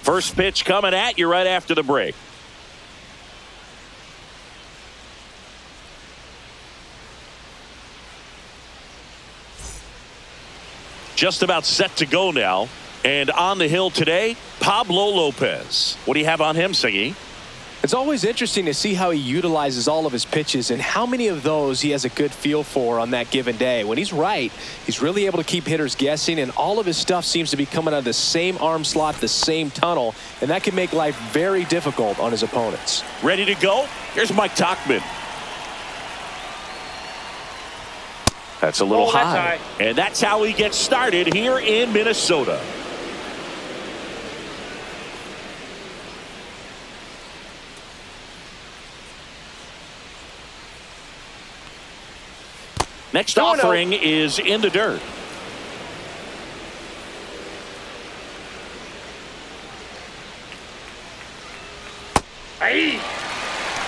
First pitch coming at you right after the break. Just about set to go now. And on the hill today, Pablo Lopez. What do you have on him, Siggy? It's always interesting to see how he utilizes all of his pitches and how many of those he has a good feel for on that given day. When he's right, he's really able to keep hitters guessing, and all of his stuff seems to be coming out of the same arm slot, the same tunnel, and that can make life very difficult on his opponents. Ready to go? Here's Mike Tauchman. That's a little high. And that's how he gets started here in Minnesota. Next offering is in the dirt.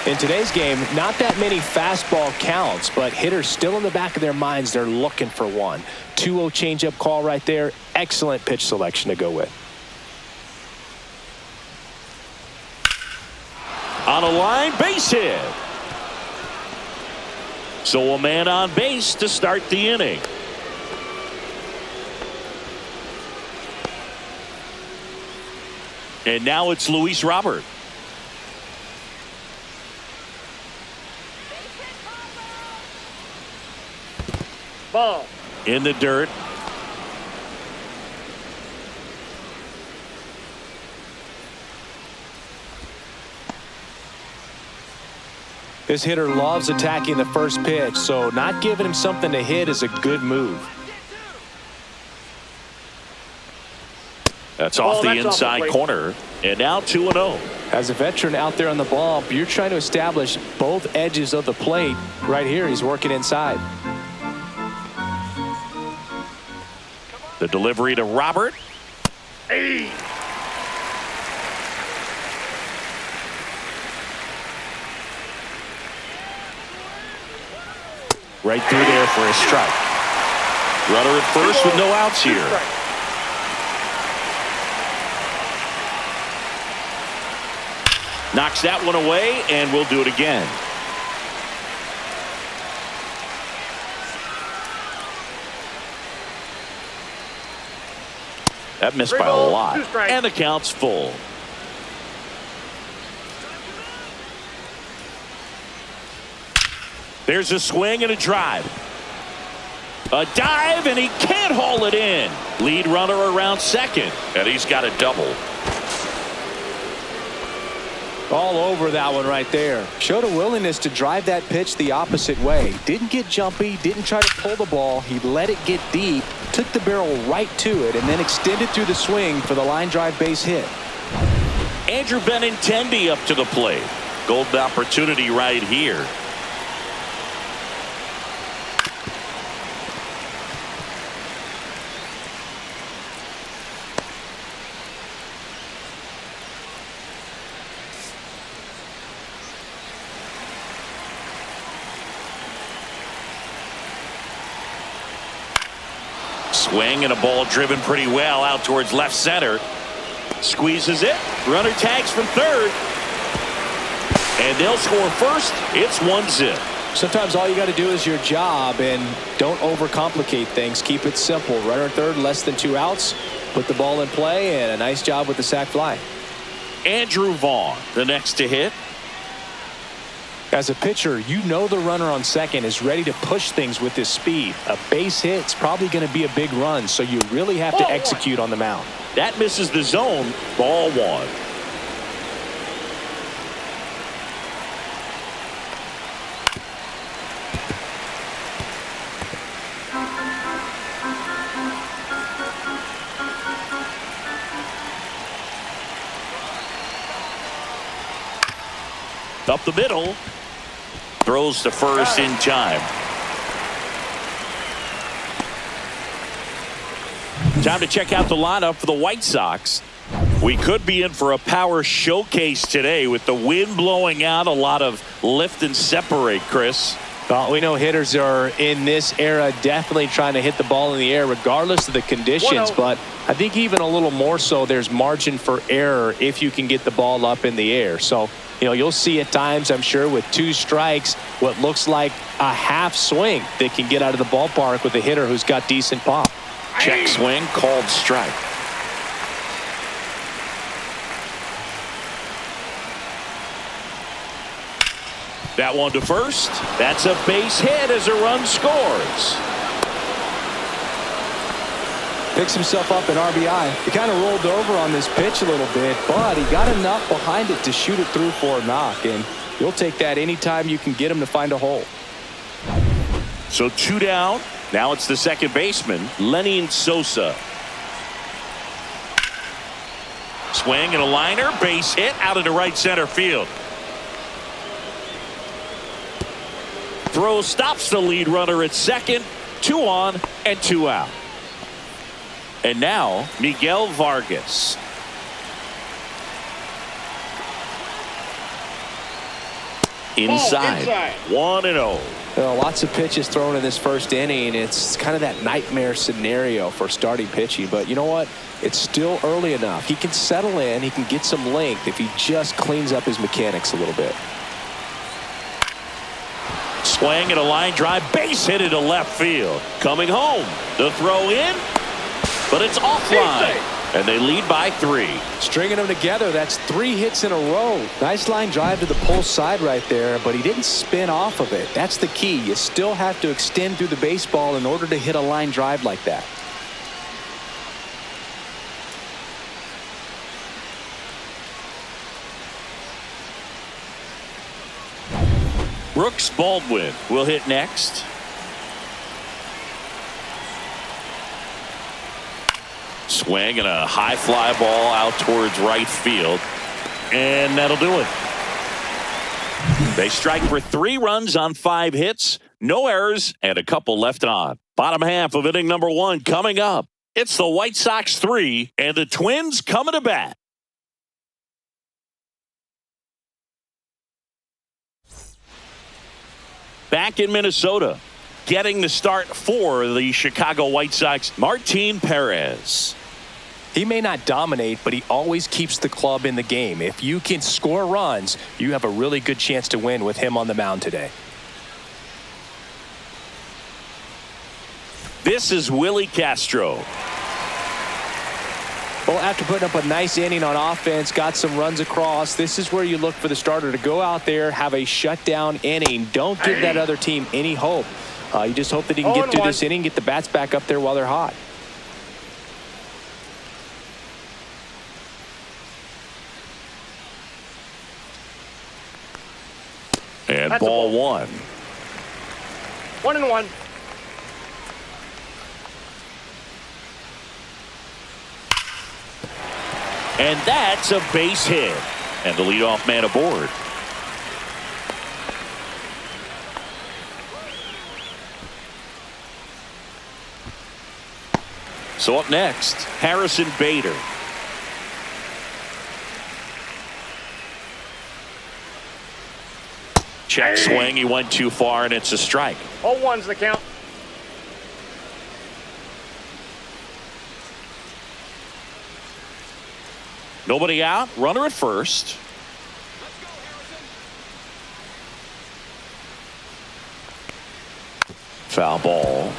In today's game, not that many fastball counts, but hitters still in the back of their minds, they're looking for one. 2-0 changeup call right there. Excellent pitch selection to go with. On a line, base hit. So a man on base to start the inning. And now it's Luis Robert. Ball. In the dirt. This hitter loves attacking the first pitch, so not giving him something to hit is a good move. That's off the inside corner, and now 2-0. As a veteran out there on the ball, you're trying to establish both edges of the plate. Right here, he's working inside. The delivery to Robert. Hey. Right through there for a strike. Runner at first with no outs here. Knocks that one away, and we'll do it again. That missed by a lot, and the count's full. There's a swing and a drive. A dive, and he can't haul it in. Lead runner around second, and he's got a double. All over that one right there. Showed a willingness to drive that pitch the opposite way. Didn't get jumpy, didn't try to pull the ball. He let it get deep, took the barrel right to it, and then extended through the swing for the line drive base hit. Andrew Benintendi up to the plate. Golden opportunity right here. Swing and a ball driven pretty well out towards left center. Squeezes it. Runner tags from third. And they'll score first. It's 1-0. Sometimes all you got to do is your job and don't overcomplicate things. Keep it simple. Runner at third, less than 2 outs. Put the ball in play, and a nice job with the sac fly. Andrew Vaughn, the next to hit. As a pitcher, you know the runner on second is ready to push things with his speed. A base hit's probably going to be a big run, so you really have to execute on the mound. That misses the zone. Ball 1. Up the middle. Throws to first in time. Time to check out the lineup for the White Sox. We could be in for a power showcase today with the wind blowing out. A lot of lift and separate, Chris. Well, we know hitters are in this era definitely trying to hit the ball in the air regardless of the conditions, 1-0. but I think even a little more so there's margin for error if you can get the ball up in the air. So, you'll see at times, I'm sure, with 2 strikes, what looks like a half swing that can get out of the ballpark with a hitter who's got decent pop. Check swing, called strike. That one to first. That's a base hit as a run scores. Picks himself up an RBI. He kind of rolled over on this pitch a little bit, but he got enough behind it to shoot it through for a knock, and you'll take that anytime you can get him to find a hole. So 2 down. Now it's the second baseman, Lenny Sosa. Swing and a liner, base hit out into right center field. Throw stops the lead runner at second. 2 on and 2 out. And now Miguel Vargas. Inside. 1-0. Lots of pitches thrown in this first inning. It's kind of that nightmare scenario for starting pitching. But you know what? It's still early enough. He can settle in. He can get some length if he just cleans up his mechanics a little bit. Swing and a line drive, base hit into left field. Coming home. The throw in, but it's offline. And they lead by 3. Stringing them together, that's 3 hits in a row. Nice line drive to the pull side right there, but he didn't spin off of it. That's the key. You still have to extend through the baseball in order to hit a line drive like that. Brooks Baldwin will hit next. Swing and a high fly ball out towards right field. And that'll do it. They strike for 3 runs on 5 hits, no errors, and a couple left on. Bottom half of inning number 1 coming up. It's the White Sox 3 and the Twins coming to bat. Back in Minnesota, getting the start for the Chicago White Sox, Martin Perez. He may not dominate, but he always keeps the club in the game. If you can score runs, you have a really good chance to win with him on the mound today. This is Willie Castro. Well, after putting up a nice inning on offense, got some runs across, this is where you look for the starter to go out there, have a shutdown inning. Don't give that other team any hope. You just hope that he can get through this inning, get the bats back up there while they're hot. And That's ball 1. 1-1. And that's a base hit. And the leadoff man aboard. So up next, Harrison Bader. Check swing. He went too far, and it's a strike. 0-1's the count. Nobody out. Runner at first. Foul ball.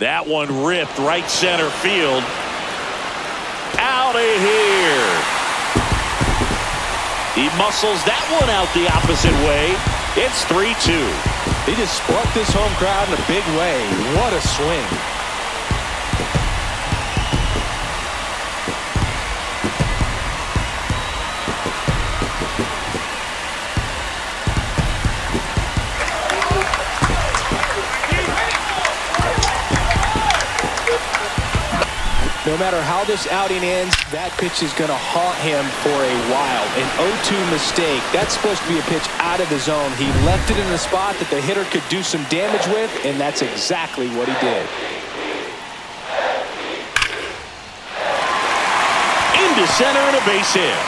That one ripped right center field. Out of here. He muscles that one out the opposite way. It's 3-2. He just sparked this home crowd in a big way. What a swing. No matter how this outing ends, that pitch is going to haunt him for a while. An 0-2 mistake. That's supposed to be a pitch out of the zone. He left it in a spot that the hitter could do some damage with, and that's exactly what he did. to center and a base hit.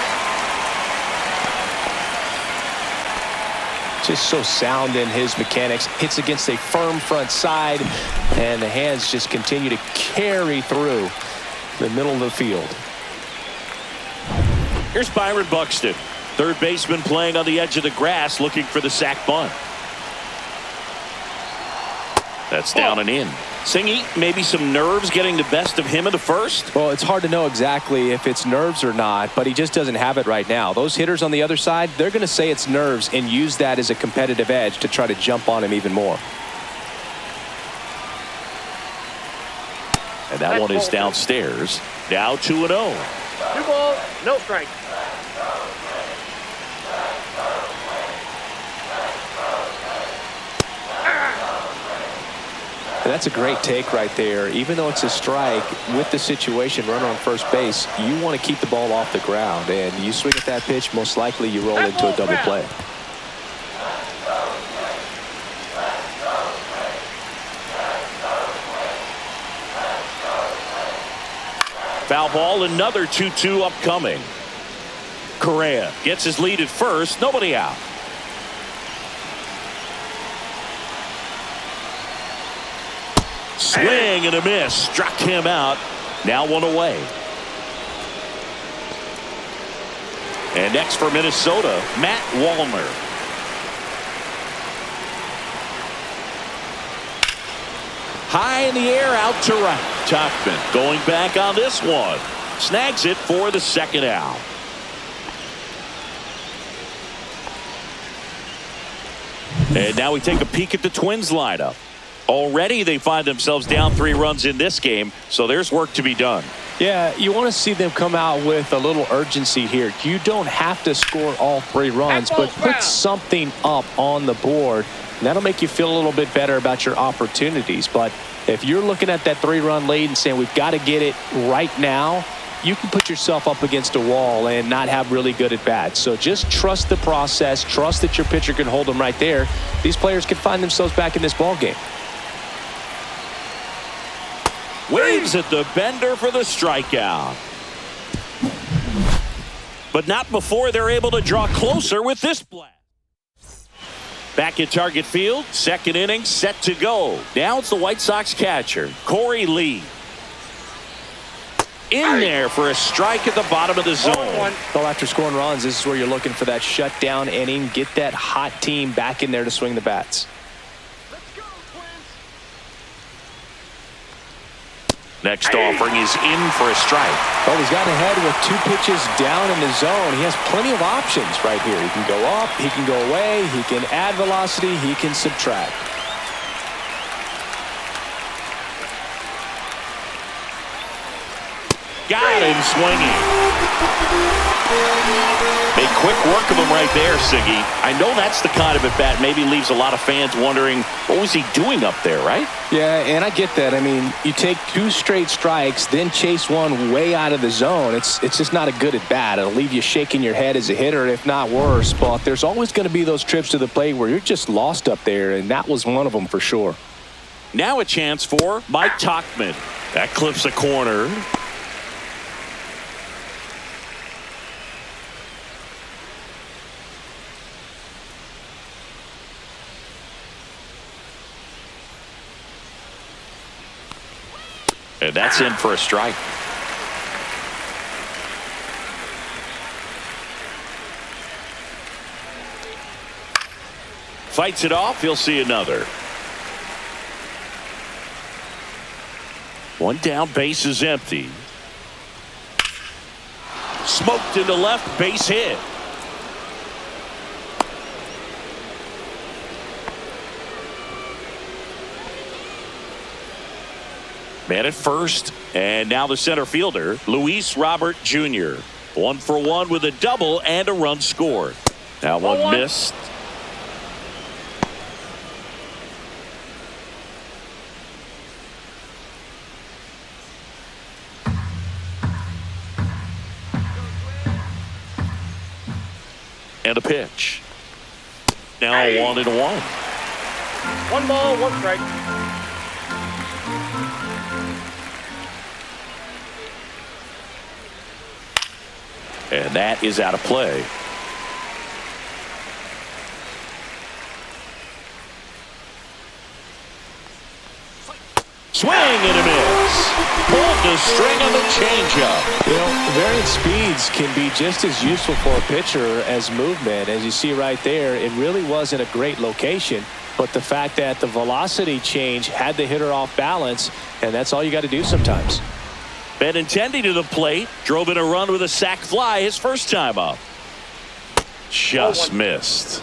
Just so sound in his mechanics. Hits against a firm front side, and the hands just continue to carry through the middle of the field. Here's Byron Buxton, third baseman playing on the edge of the grass, looking for the sac bunt. That's down and in. Singy, maybe some nerves getting the best of him in the first? Well, it's hard to know exactly if it's nerves or not, but he just doesn't have it right now. Those hitters on the other side, they're going to say it's nerves and use that as a competitive edge to try to jump on him even more. And that one is downstairs. Now 2-0. 2 balls, no strike. And that's a great take right there. Even though it's a strike, with the situation, runner on first base, you want to keep the ball off the ground. And you swing at that pitch, most likely you roll into a double play. Foul ball, another 2-2 upcoming. Correa gets his lead at first, nobody out. Swing and a miss, struck him out. Now 1 away. And next for Minnesota, Matt Wallner. High in the air, out to right. Tuchman going back on this one. Snags it for the second out. And now we take a peek at the Twins lineup. Already they find themselves down 3 runs in this game, so there's work to be done. Yeah, you want to see them come out with a little urgency here. You don't have to score all 3 runs, but put something up on the board. And that'll make you feel a little bit better about your opportunities. But if you're looking at that 3-run lead and saying we've got to get it right now, you can put yourself up against a wall and not have really good at bats. So just trust the process. Trust that your pitcher can hold them right there. These players can find themselves back in this ball game. Waves at the bender for the strikeout. But not before they're able to draw closer with this blast. Back at Target Field, second inning set to go. Now it's the White Sox catcher, Corey Lee. In there for a strike at the bottom of the zone. Well, after scoring runs, this is where you're looking for that shutdown inning. Get that hot team back in there to swing the bats. Next offering is in for a strike. Well, he's got ahead with 2 pitches down in the zone. He has plenty of options right here. He can go up, he can go away, he can add velocity, he can subtract. Got him swinging. A quick work of him right there, Siggy. I know that's the kind of at-bat maybe leaves a lot of fans wondering, what was he doing up there, right? Yeah, and I get that. I mean, you take 2 straight strikes, then chase one way out of the zone. It's just not a good at-bat. It'll leave you shaking your head as a hitter, if not worse. But there's always going to be those trips to the plate where you're just lost up there, and that was one of them for sure. Now a chance for Mike Tuchman. That clips a corner. And that's in for a strike. Fights it off. He'll see another. One down, base is empty. Smoked into left, base hit. Man at first, and now the center fielder, Luis Robert Jr. 1 for 1 with a double and a run scored. Now one missed. And a pitch. Now 1-1. 1 ball, 1 strike. And that is out of play. Swing and a miss. Pulled the string on the changeup. You know, varying speeds can be just as useful for a pitcher as movement. As you see right there, it really wasn't a great location. But the fact that the velocity change had the hitter off balance, and that's all you got to do sometimes. Benintendi to the plate. Drove in a run with a sac fly his first time up. Just missed.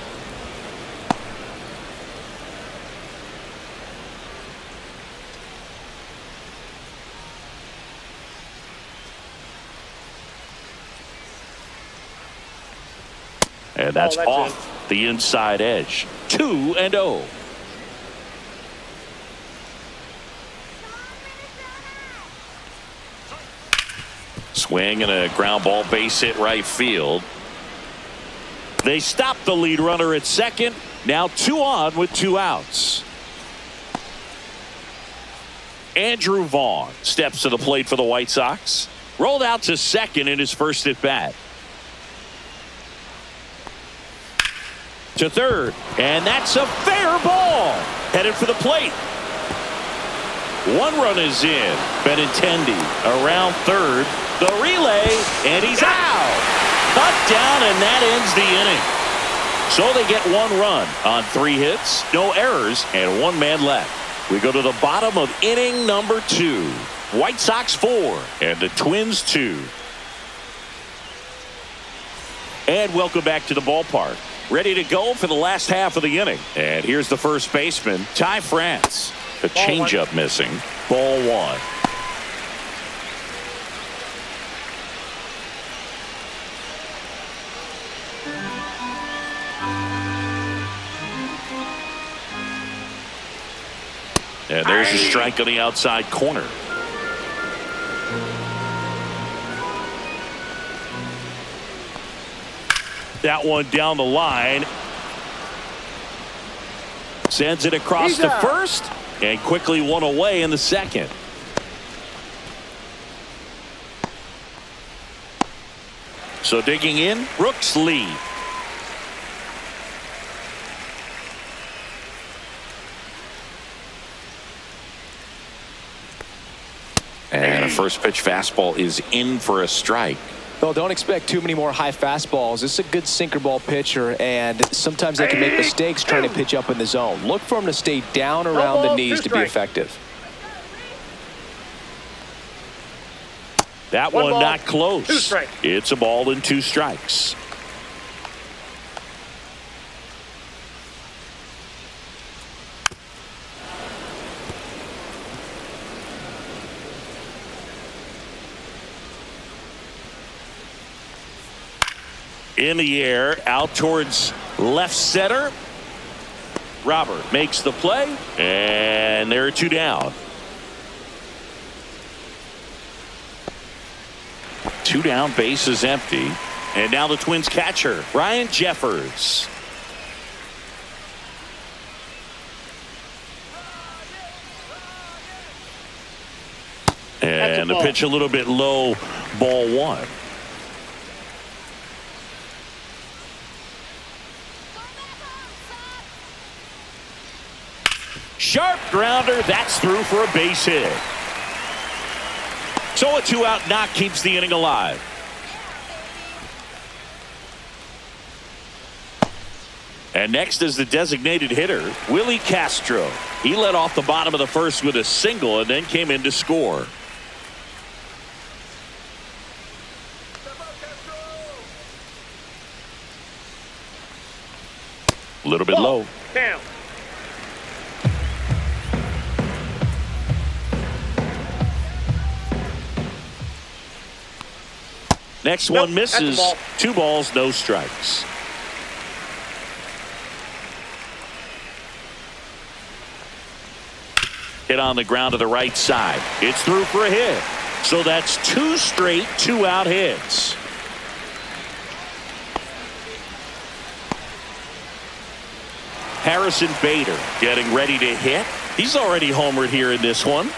And that's off the inside edge. 2-0. Swing and a ground ball, base hit right field. They stop the lead runner at second. Now 2 on with 2 outs. Andrew Vaughn steps to the plate for the White Sox. Rolled out to second in his first at bat. To third, and that's a fair ball. Headed for the plate. 1 run is in. Benintendi around third. The relay, and he's out. Cut down, and that ends the inning. So they get 1 run on 3 hits, no errors, and 1 man left. We go to the bottom of inning number 2. White Sox 4 and the Twins 2. And welcome back to the ballpark. Ready to go for the last half of the inning. And here's the first baseman, Ty France. The changeup missing. Ball 1. And there's a strike on the outside corner. That one down the line. Sends it across to first. And quickly 1 away in the second. So digging in, Brooks Lee. And a first pitch fastball is in for a strike. Well, don't expect too many more high fastballs. This is a good sinker ball pitcher, and sometimes they can make mistakes trying to pitch up in the zone. Look for him to stay down around the knees to be effective. That one not close. It's a ball and 2 strikes. In the air, out towards left center. Robert makes the play, and there are 2 down. 2 down, base is empty. And now the Twins catcher, Ryan Jeffers. And the pitch a little bit low, ball 1. Sharp grounder, that's through for a base hit. So a 2-out knock keeps the inning alive. And next is the designated hitter, Willie Castro. He led off the bottom of the first with a single and then came in to score. A little bit low. Down. Next one misses. 2 balls, no strikes. Hit on the ground to the right side. It's through for a hit. So that's 2 straight 2-out hits. Harrison Bader getting ready to hit. He's already homered here in this one.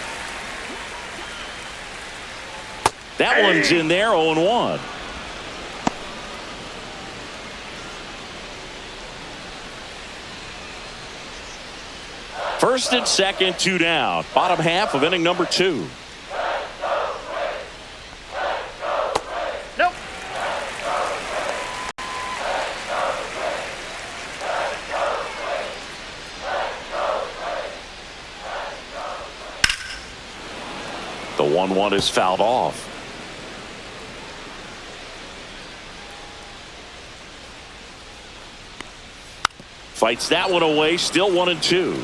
That one's in there, 0-1. First and second, 2 down. Bottom half of inning number 2. Nope. The 1-1 is fouled off. Fights that one away. Still 1-2.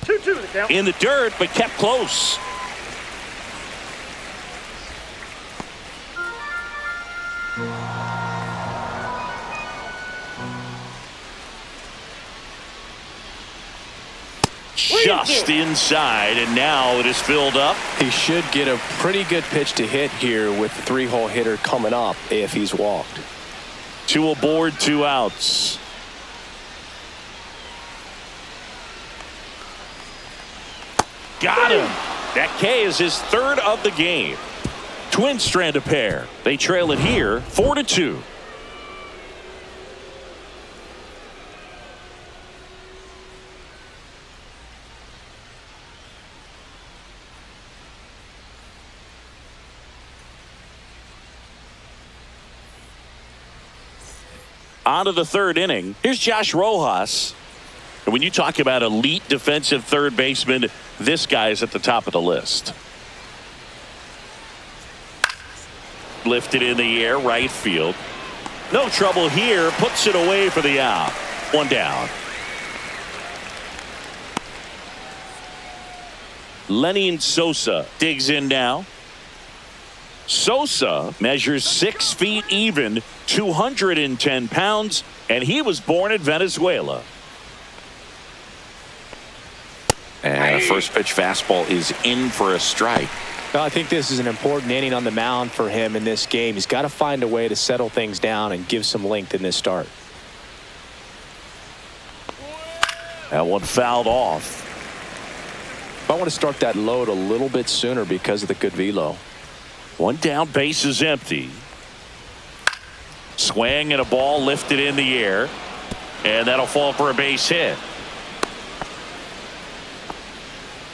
2-2 the count. In the dirt, but kept close. Just inside, and now it is filled up. He should get a pretty good pitch to hit here with the 3-hole hitter coming up if he's walked. 2 aboard, 2 outs. Got him. That K is his 3rd of the game. Twins strand a pair. They trail it here 4-2. On to the 3rd inning. Here's Josh Rojas. And when you talk about elite defensive third baseman, this guy is at the top of the list. Lifted in the air, right field. No trouble here. Puts it away for the out. 1 down. Lenny Sosa digs in now. Sosa measures 6 feet even, 210 pounds, and he was born in Venezuela. And a first pitch fastball is in for a strike. Well, I think this is an important inning on the mound for him in this game. He's got to find a way to settle things down and give some length in this start. That one fouled off. I want to start that load a little bit sooner because of the good velo. 1 down, base is empty. Swing and a ball lifted in the air. And that'll fall for a base hit.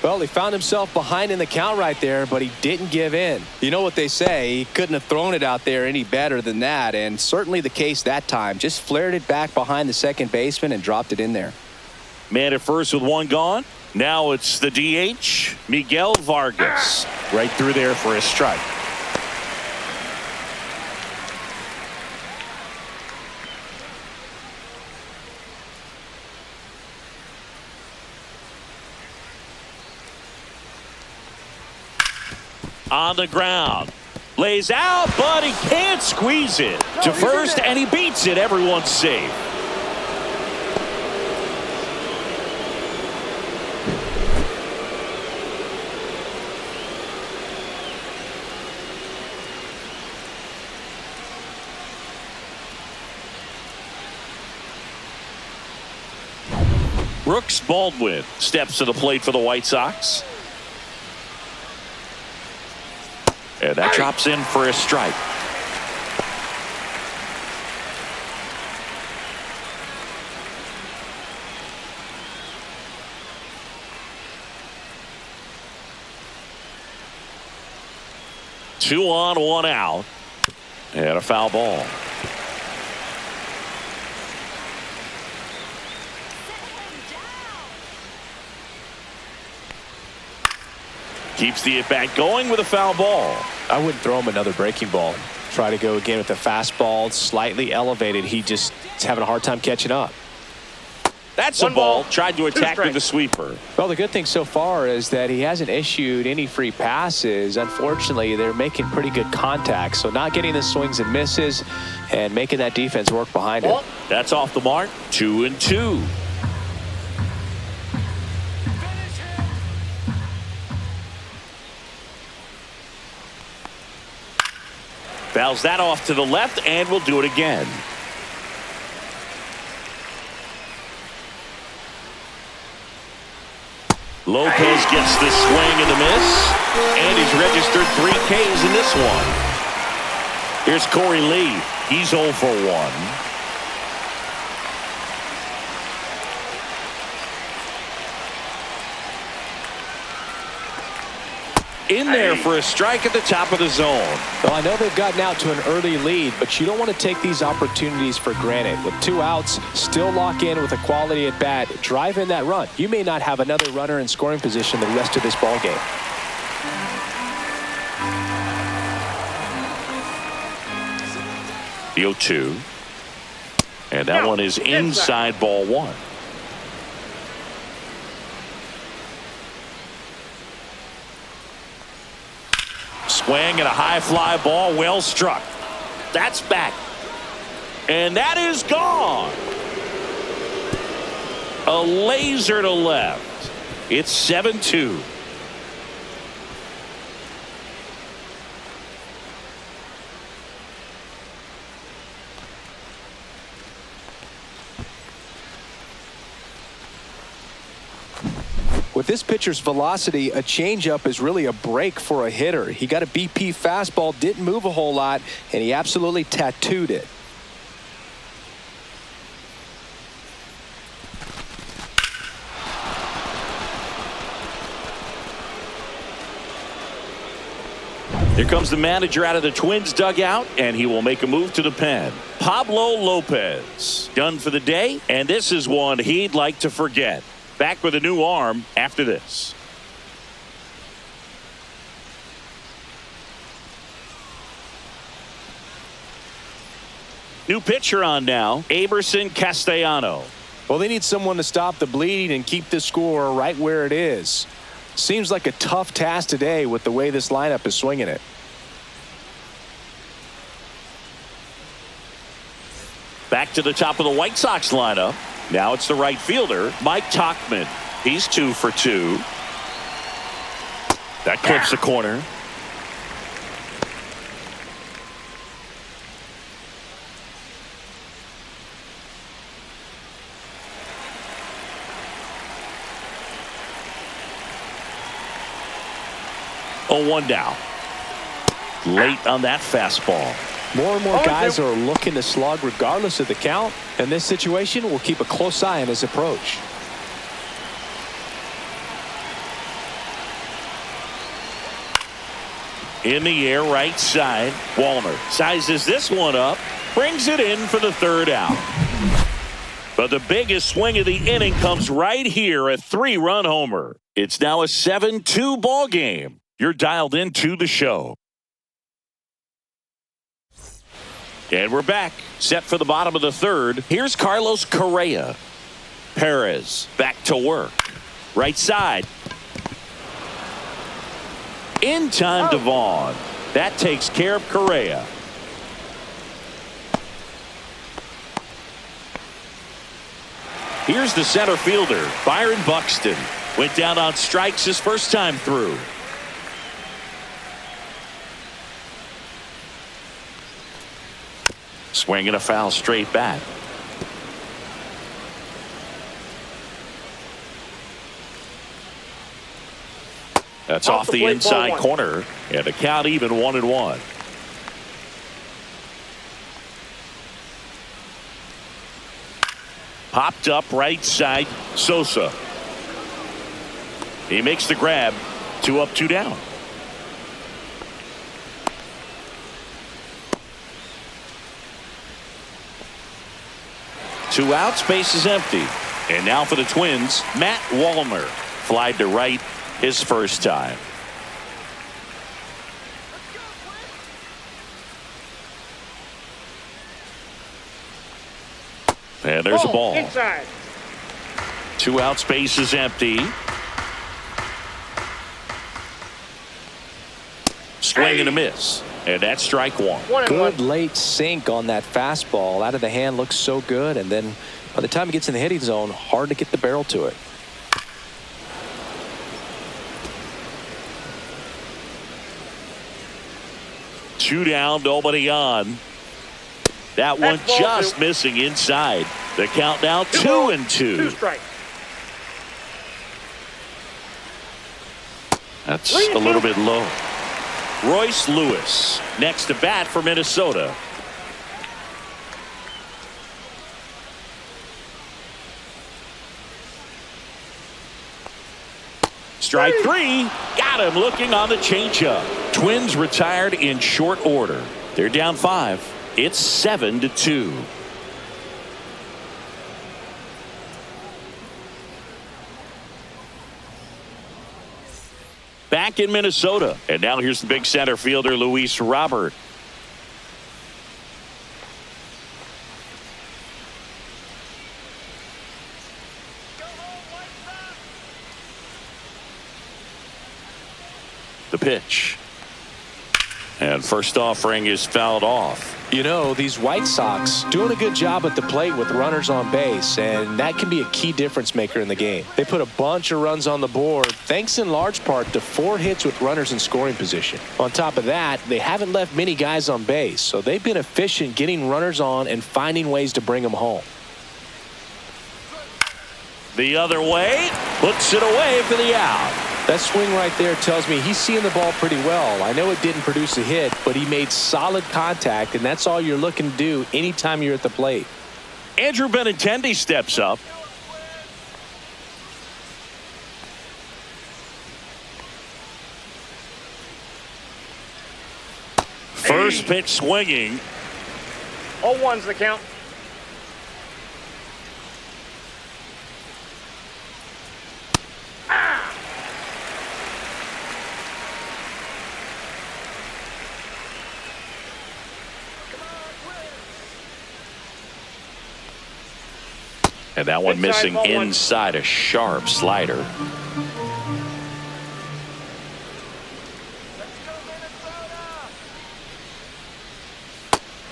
Well, he found himself behind in the count right there, but he didn't give in. You know what they say, he couldn't have thrown it out there any better than that, and certainly the case that time. Just flared it back behind the second baseman and dropped it in there. Man at first with 1 gone. Now it's the DH, Miguel Vargas. Right through there for a strike. On the ground. Lays out, but he can't squeeze it. To first, and he beats it. Everyone's safe. Brooks Baldwin steps to the plate for the White Sox. And that drops in for a strike. Two on, 1 out. And a foul ball. Keeps the at-bat going with a foul ball. I wouldn't throw him another breaking ball. Try to go again with the fastball, slightly elevated. He just is having a hard time catching up. That's a ball. Tried to attack with the sweeper. Well, the good thing so far is that he hasn't issued any free passes. Unfortunately, they're making pretty good contact. So not getting the swings and misses and making that defense work behind it. That's off the mark. 2-2. Fouls that off to the left, and we'll do it again. Lopez gets the swing and the miss, and he's registered 3 Ks in this one. Here's Corey Lee. He's 0 for 1. In there for a strike at the top of the zone. Well, I know they've gotten out to an early lead, but you don't want to take these opportunities for granted. With 2 outs, still lock in with a quality at bat, drive in that run. You may not have another runner in scoring position the rest of this ball game. The 0-2. And that one is inside ball 1. Swing and a high fly ball, well struck. That's back. And that is gone. A laser to left. It's 7-2. With this pitcher's velocity, a changeup is really a break for a hitter. He got a BP fastball, didn't move a whole lot, and he absolutely tattooed it. Here comes the manager out of the Twins dugout, and he will make a move to the pen. Pablo Lopez done for the day, and this is one he'd like to forget. Back with a new arm after this. New pitcher on now, Aberson Castellano. Well, they need someone to stop the bleeding and keep the score right where it is. Seems like a tough task today with the way this lineup is swinging it. Back to the top of the White Sox lineup. Now it's the right fielder, Mike Tauchman. He's 2 for 2. That clips the corner. Oh, 1 down. Late on that fastball. More and more guys are looking to slug regardless of the count. In this situation, we'll keep a close eye on his approach. In the air, right side. Walner sizes this one up, brings it in for the 3rd out. But the biggest swing of the inning comes right here, a 3-run homer. It's now a 7-2 ball game. You're dialed into the show. And we're back, set for the bottom of the 3rd. Here's Carlos Correa. Perez back to work. Right side. In time to Vaughn. That takes care of Correa. Here's the center fielder, Byron Buxton. Went down on strikes his first time through. Swing and a foul straight back. That's off the inside corner, and the count even 1-1. Popped up right side, Sosa. He makes the grab. 2 up, 2 down. Two outs, base is empty. And now for the Twins, Matt Wallner. Flied to right his first time. And there's a ball. Inside. 2 outs, base is empty. Swing and a miss. And that's strike 1. Good late sink on that fastball. Out of the hand, looks so good. And then by the time it gets in the hitting zone, hard to get the barrel to it. Two down, nobody on. That one just missing inside. The count now 2-2. 2 strikes. That's a little bit low. Royce Lewis next to bat for Minnesota. Strike three. Got him looking on the changeup. Twins retired in short order. They're down 5. It's 7-2. Back in Minnesota. And now here's the big center fielder, Luis Robert. The pitch. And first offering is fouled off. You know, these White Sox doing a good job at the plate with runners on base, and that can be a key difference maker in the game. They put a bunch of runs on the board, thanks in large part to 4 hits with runners in scoring position. On top of that, they haven't left many guys on base, so they've been efficient getting runners on and finding ways to bring them home. The other way, puts it away for the out. That swing right there tells me he's seeing the ball pretty well. I know it didn't produce a hit, but he made solid contact, and that's all you're looking to do anytime you're at the plate. Andrew Benintendi steps up. First pitch swinging. 0-1's the count. And that one missing inside a sharp slider.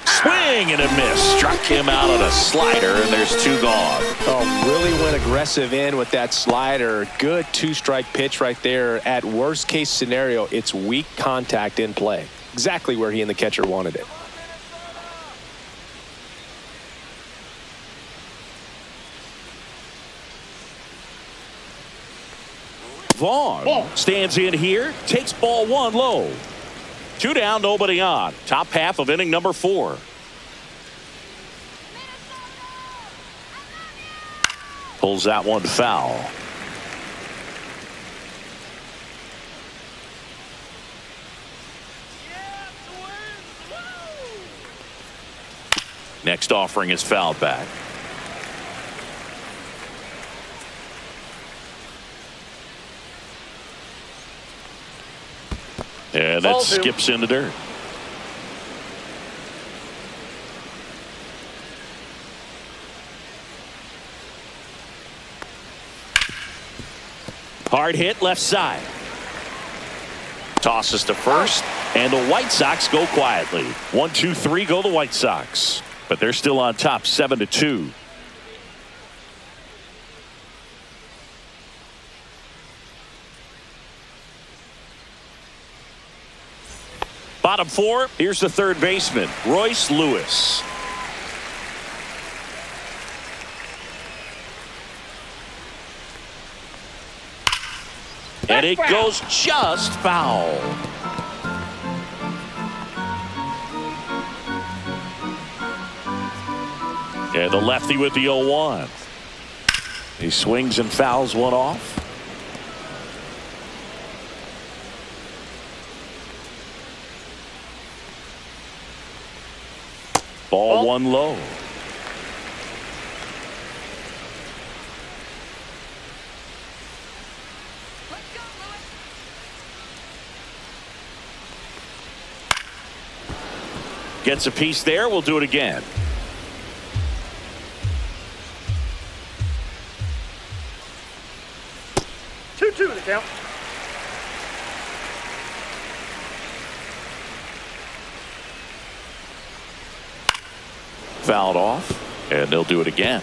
Swing and a miss. Struck him out on a slider, and there's 2 gone. Oh, really went aggressive in with that slider. Good 2-strike pitch right there. At worst case scenario, it's weak contact in play. Exactly where he and the catcher wanted it. Vaughn stands in here, takes ball 1 low. 2 down, nobody on. Top half of inning number 4. Pulls that one foul. Next offering is fouled back. And that skips in the dirt. Hard hit left side. Tosses to first, and the White Sox go quietly. 1-2-3 go the White Sox, but they're still on top 7-2. Bottom 4, here's the third baseman, Royce Lewis. And it goes just foul. And the lefty with the 0-1. He swings and fouls one off. Ball 1 low. Gets a piece there. We'll do it again. Two the count. Fouled off, and they'll do it again.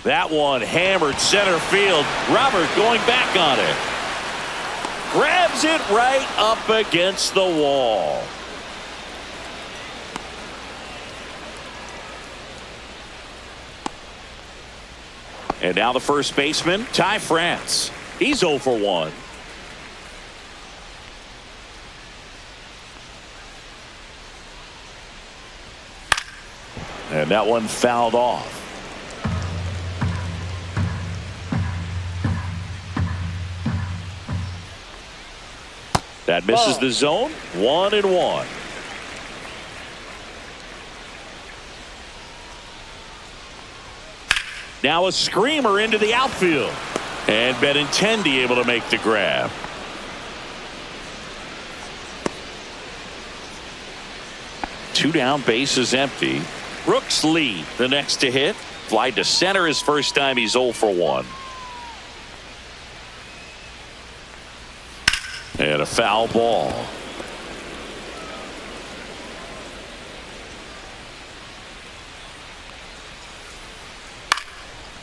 That one hammered center field. Robert going back on it. Grabs it right up against the wall. And now the first baseman, Ty France. He's 0 for 1. And that one fouled off. That misses the zone. 1-1. Now a screamer into the outfield. And Benintendi able to make the grab. Two down, bases empty. Brooks Lee, the next to hit. Fly to center his first time. He's 0 for 1. And a foul ball.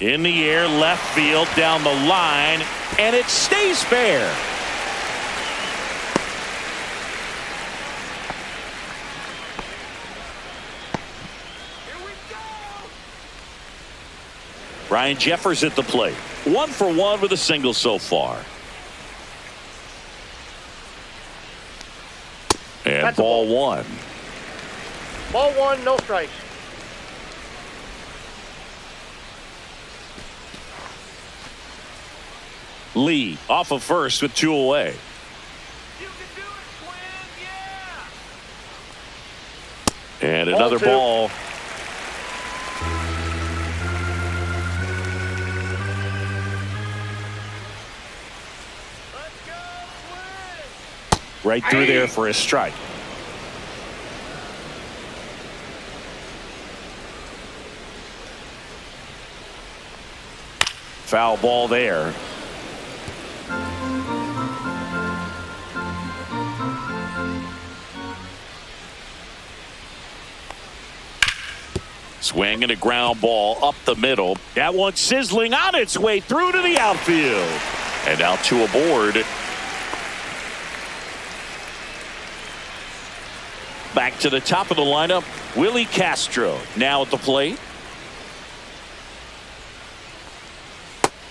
In the air, left field, down the line, and it stays fair. Ryan Jeffers at the plate. 1 for 1 with a single so far. And That's ball 1. Ball 1, no strikes. Lee off of first with 2 away. You can do it, Quinn, yeah! And another ball. Let's go, Quinn! Right through there for a strike. Foul ball there. Swing and a ground ball up the middle. That one sizzling on its way through to the outfield. And out to aboard. Back to the top of the lineup, Willie Castro now at the plate.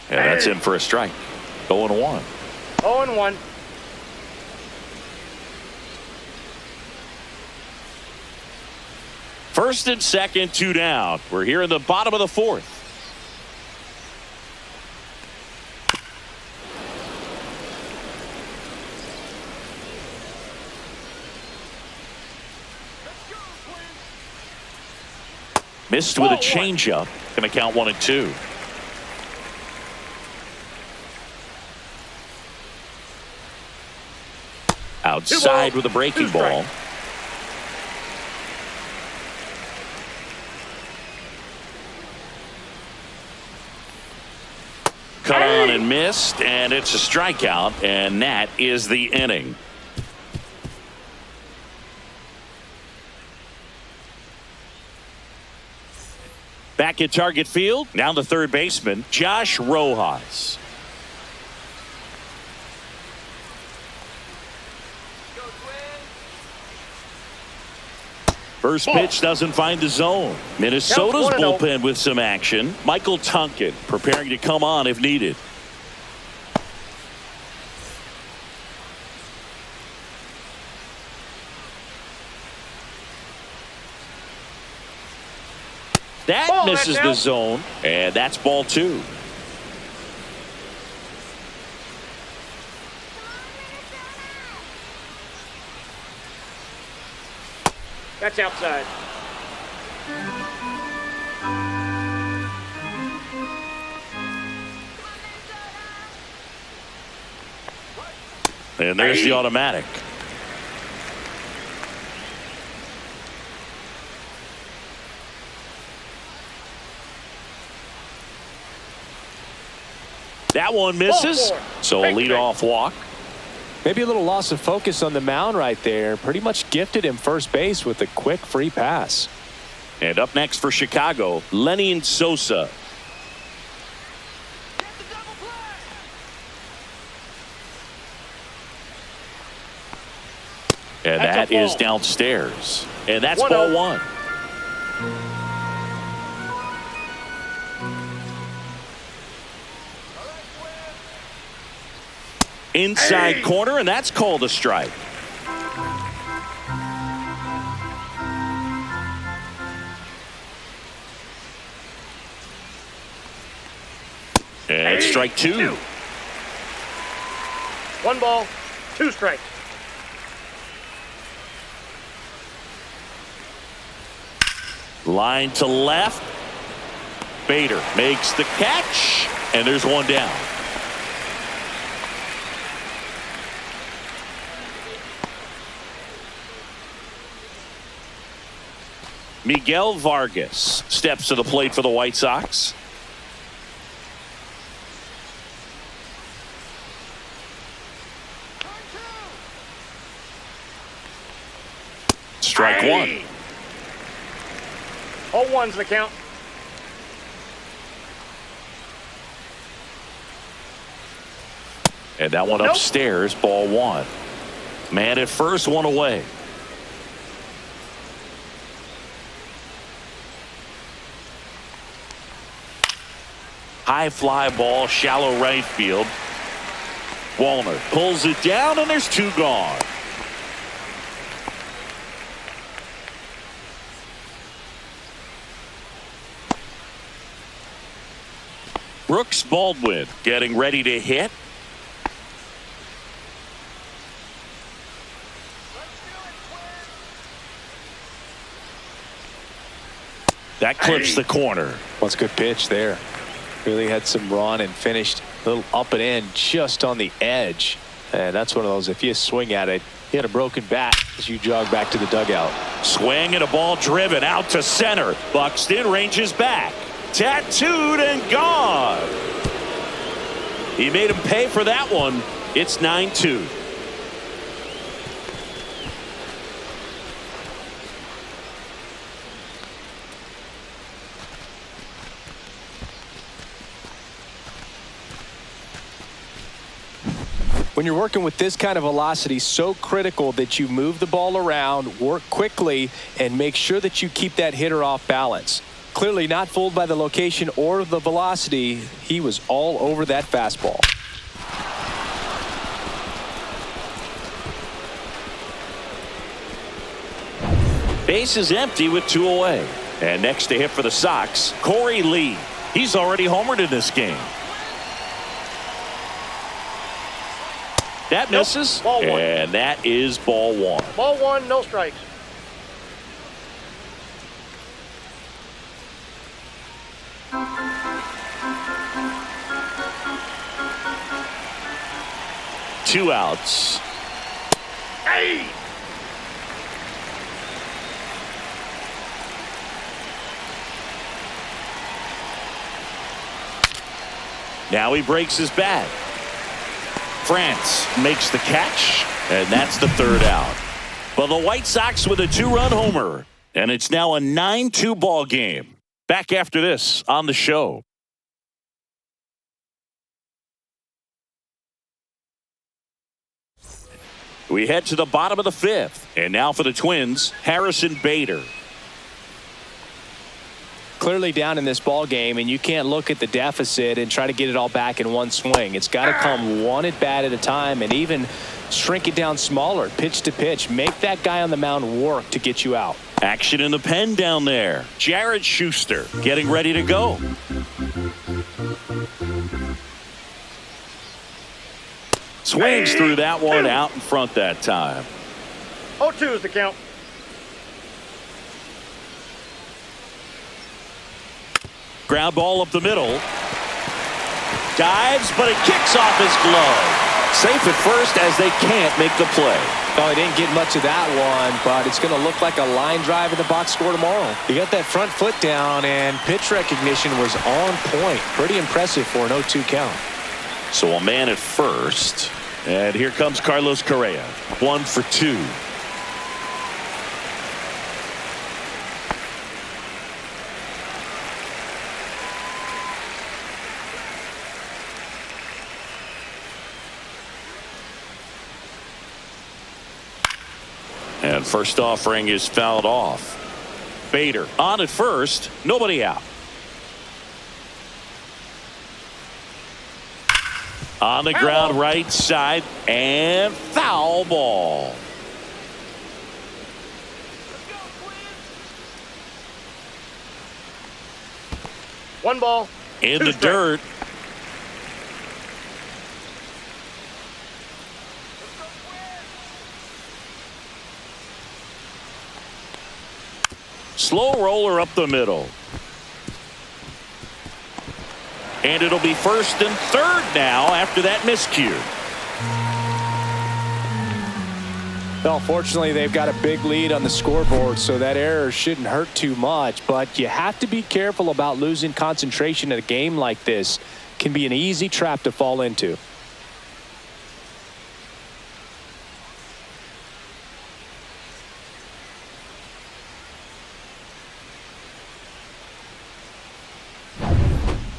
And that's in for a strike. 0-1. 0-1. First and second, 2 down. We're here in the bottom of the 4th. Missed with a changeup. Going to count 1-2. Outside with a breaking ball. Cut on and missed, and it's a strikeout, and that is the inning. Back at Target Field, now the third baseman, Josh Rojas. First pitch doesn't find the zone. Minnesota's bullpen with some action. Michael Tonkin preparing to come on if needed. That misses the zone, and that's ball 2. That's outside. And there's the automatic. That one misses, so a leadoff walk. Maybe a little loss of focus on the mound right there. Pretty much gifted him first base with a quick free pass. And up next for Chicago, Lenny Sosa. And that is downstairs. And that's ball 1. Inside corner, and that's called a strike. And strike two. 1 ball, 2 strikes. Line to left. Bader makes the catch, and there's one down. Miguel Vargas steps to the plate for the White Sox. Strike one. 0-1's the count. And that one upstairs, ball one. Man at first, one away. High fly ball, shallow right field. Wallner pulls it down, and there's 2 gone. Brooks Baldwin getting ready to hit. That clips the corner. Well, it's a good pitch there. Really had some run and finished a little up and in just on the edge. And that's one of those, if you swing at it, you had a broken bat as you jog back to the dugout. Swing and a ball driven out to center. Buxton ranges back. Tattooed and gone. He made him pay for that one. It's 9-2. When you're working with this kind of velocity, so critical that you move the ball around, work quickly, and make sure that you keep that hitter off balance. Clearly not fooled by the location or the velocity. He was all over that fastball. Base is empty with 2 away. And next to hit for the Sox, Corey Lee. He's already homered in this game. That misses, Ball one. And that is ball one. Ball 1, no strikes. Two outs. Hey! Now he breaks his bat. France makes the catch, and that's the 3rd out. But the White Sox with a 2-run homer, and it's now a 9-2 ball game. Back after this on the show. We head to the bottom of the 5th, and now for the Twins, Harrison Bader. Clearly down in this ball game, and you can't look at the deficit and try to get it all back in one swing. It's got to come one at bat at a time, and even shrink it down smaller, pitch to pitch. Make that guy on the mound work to get you out. Action in the pen down there. Jared Schuster getting ready to go. Swings through that one, out in front that time. 0-2 is the count. Ground ball up the middle. Dives, but it kicks off his glove. Safe at first as they can't make the play. Oh, he didn't get much of that one, but it's going to look like a line drive in the box score tomorrow. He got that front foot down, and pitch recognition was on point. Pretty impressive for an 0-2 count. So a man at first. And here comes Carlos Correa. 1 for 2. And first offering is fouled off. Bader on at first. Nobody out. On the ground, right side, and foul ball. One ball. In two the strikes. dirt. Slow roller up the middle. And it'll be first and third now after that miscue. Well, fortunately, they've got a big lead on the scoreboard, so that error shouldn't hurt too much. But you have to be careful about losing concentration in a game like this. It can be an easy trap to fall into.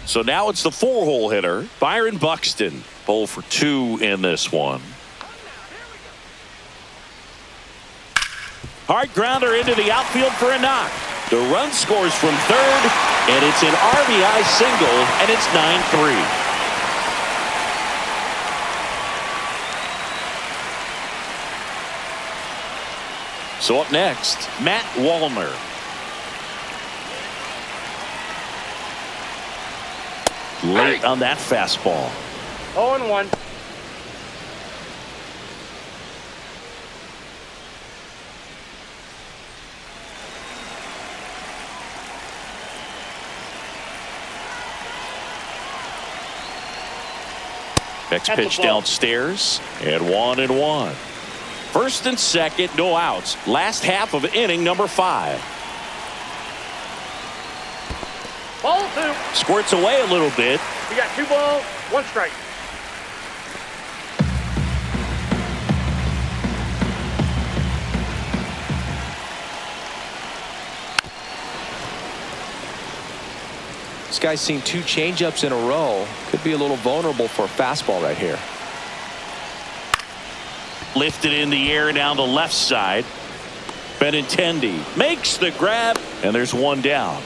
So now it's the 4-hole hitter, Byron Buxton. 0 for 2 in this one. Hard grounder into the outfield for a knock. The run scores from third, and it's an RBI single, and it's 9-3. So up next, Matt Wallner. Late on that fastball. 0-1. Next That's pitch a ball. downstairs, and 1-1. First and second, no outs. Last half of inning number 5. Ball 2. Squirts away a little bit. We got 2 balls, 1 strike. This guy's seen 2 changeups in a row. Could be a little vulnerable for a fastball right here. Lifted in the air down the left side. Benintendi makes the grab, and there's 1 down.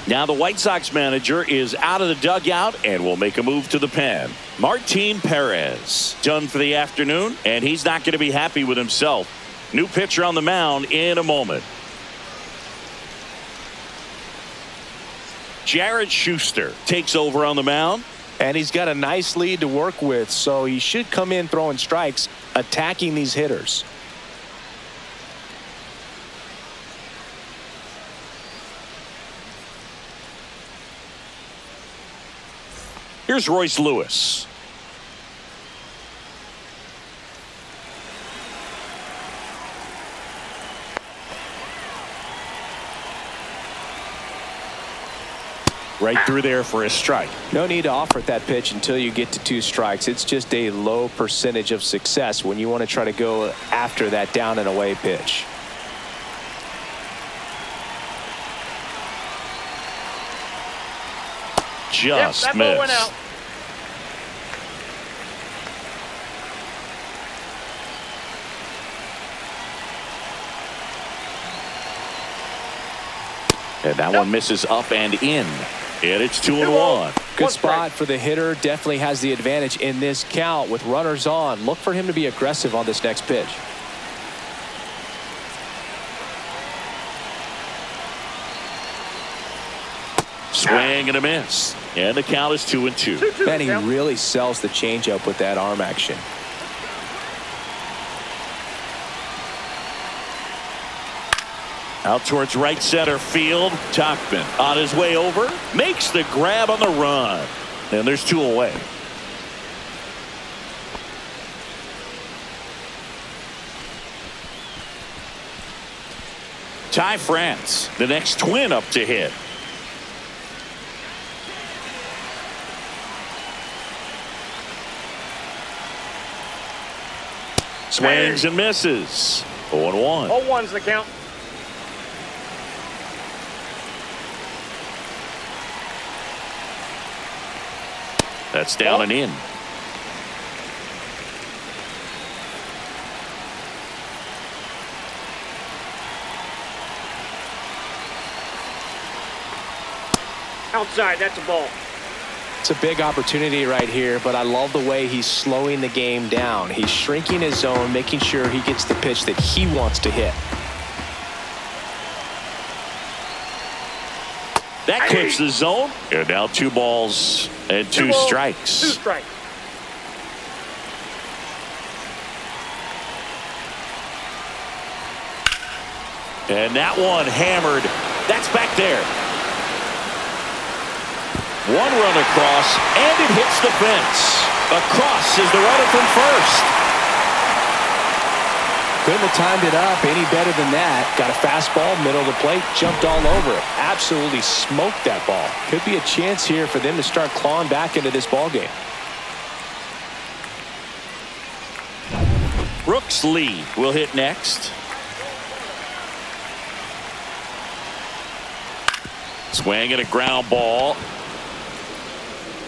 Now the White Sox manager is out of the dugout and will make a move to the pen. Martin Perez done for the afternoon, and he's not going to be happy with himself. New pitcher on the mound in a moment. Jared Schuster takes over on the mound. And he's got a nice lead to work with, so he should come in throwing strikes, attacking these hitters. Here's Royce Lewis. Right through there for a strike. No need to offer at that pitch until you get to 2 strikes. It's just a low percentage of success when you want to try to go after that down and away pitch. Just that ball went missed. out. And that one misses up and in. And it's 2-1. Good One spot strike. for the hitter. Definitely has the advantage in this count with runners on. Look for him to be aggressive on this next pitch. Swing and a miss. And the count is 2-2. 2-2. Man, he count. really sells the changeup with that arm action. Out towards right center field. Tauchman on his way over. Makes the grab on the run. And there's 2 away. Ty France, the next Twin up to hit. Swings and misses. 0-1. 0-1's the count. That's down and in. Outside, that's a ball. It's a big opportunity right here, but I love the way he's slowing the game down. He's shrinking his zone, making sure he gets the pitch that he wants to hit. That clips the zone. And now 2 balls and 2 strikes. 2 strikes. And that one hammered. That's back there. 1 run across, and it hits the fence. Across is the runner from first. Couldn't have timed it up any better than that. Got a fastball, middle of the plate, jumped all over it. Absolutely smoked that ball. Could be a chance here for them to start clawing back into this ball game. Brooks Lee will hit next. Swing and a ground ball.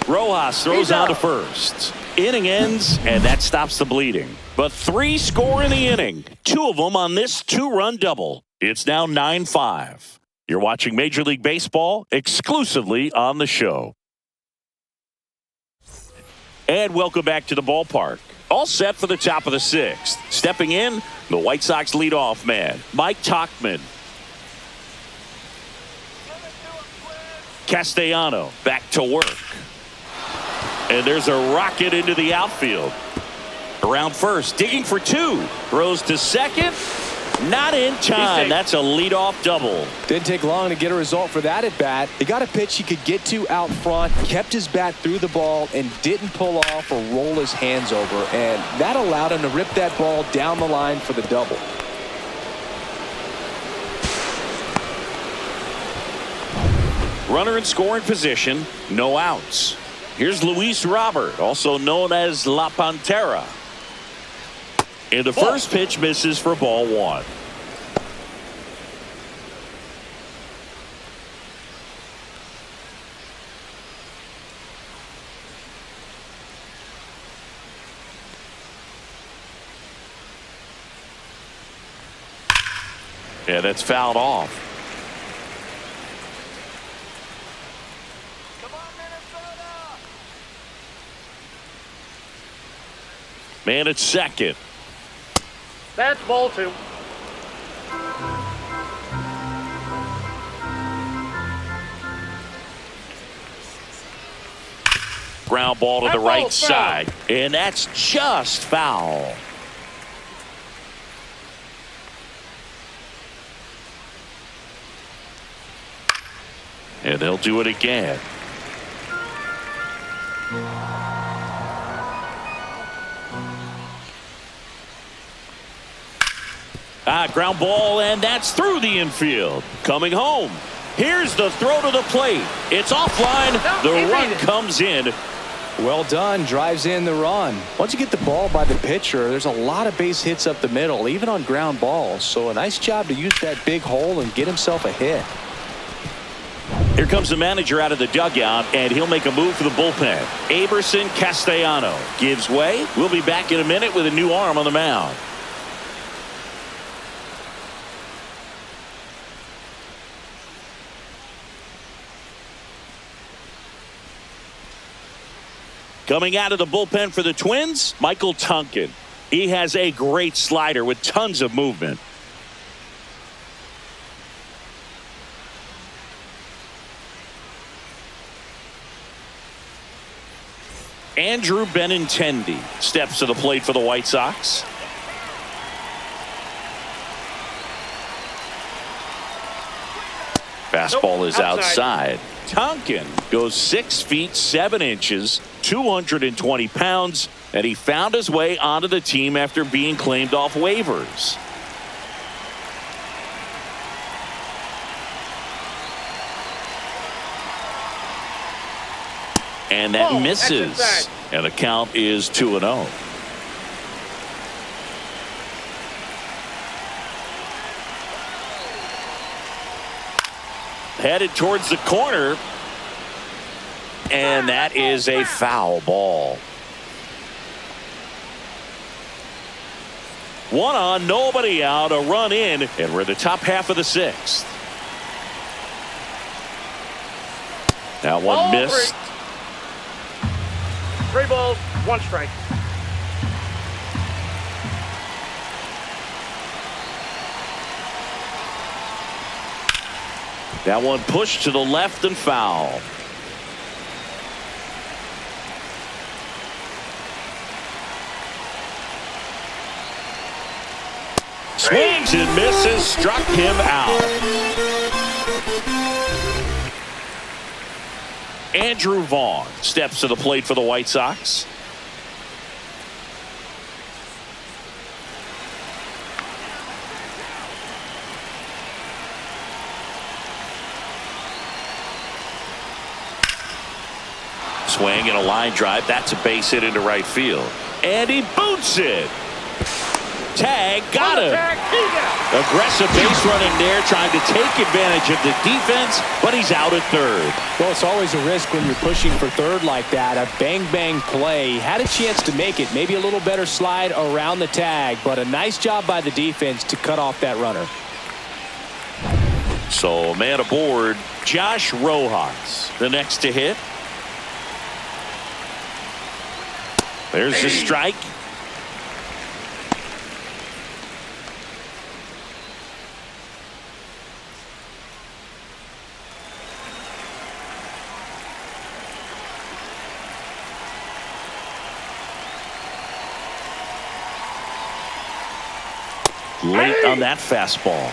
Rojas throws on to first. Inning ends, and that stops the bleeding. But 3 score in the inning. 2 of them on this 2-run double. It's now 9-5. You're watching Major League Baseball exclusively on the show. And welcome back to the ballpark. All set for the top of the 6th. Stepping in, the White Sox leadoff man, Mike Tauchman. Castellano back to work. And there's a rocket into the outfield. Around first, digging for 2. Throws to second. Not in time. That's a leadoff double. Didn't take long to get a result for that at bat. He got a pitch he could get to out front, kept his bat through the ball, and didn't pull off or roll his hands over. And that allowed him to rip that ball down the line for the double. Runner in scoring position, no outs. Here's Luis Robert, also known as La Pantera. And the first pitch misses for ball 1. Yeah, that's fouled off. Man at second. That's ball 2. Ground ball to the right foul. side. And that's just foul. And they'll do it again. Ground ball, and that's through the infield. Coming home. Here's the throw to the plate. It's offline. The run comes in. Well done. Drives in the run. Once you get the ball by the pitcher, there's a lot of base hits up the middle, even on ground balls. So a nice job to use that big hole and get himself a hit. Here comes the manager out of the dugout, and he'll make a move for the bullpen. Aberson Castellano gives way. We'll be back in a minute with a new arm on the mound. Coming out of the bullpen for the Twins, Michael Tunkin. He has a great slider with tons of movement. Andrew Benintendi steps to the plate for the White Sox. Fastball is outside. Tonkin goes 6 feet 7 inches, 220 pounds, and he found his way onto the team after being claimed off waivers. And that misses. And the count is 2-0. Headed towards the corner. And that is a foul ball. 1 on, nobody out, a run in, and we're the top half of the 6th. That one missed. 3 balls, 1 strike. That one pushed to the left and foul. Swings and misses, struck him out. Andrew Vaughn steps to the plate for the White Sox. Swing and a line drive. That's a base hit into right field. And he boots it. Tag, got him. Aggressive base running there, trying to take advantage of the defense, but he's out at third. Well, it's always a risk when you're pushing for third like that. A bang-bang play. Had a chance to make it. Maybe a little better slide around the tag, but a nice job by the defense to cut off that runner. So a man aboard, Josh Rojas, the next to hit. There's the strike. Late on that fastball.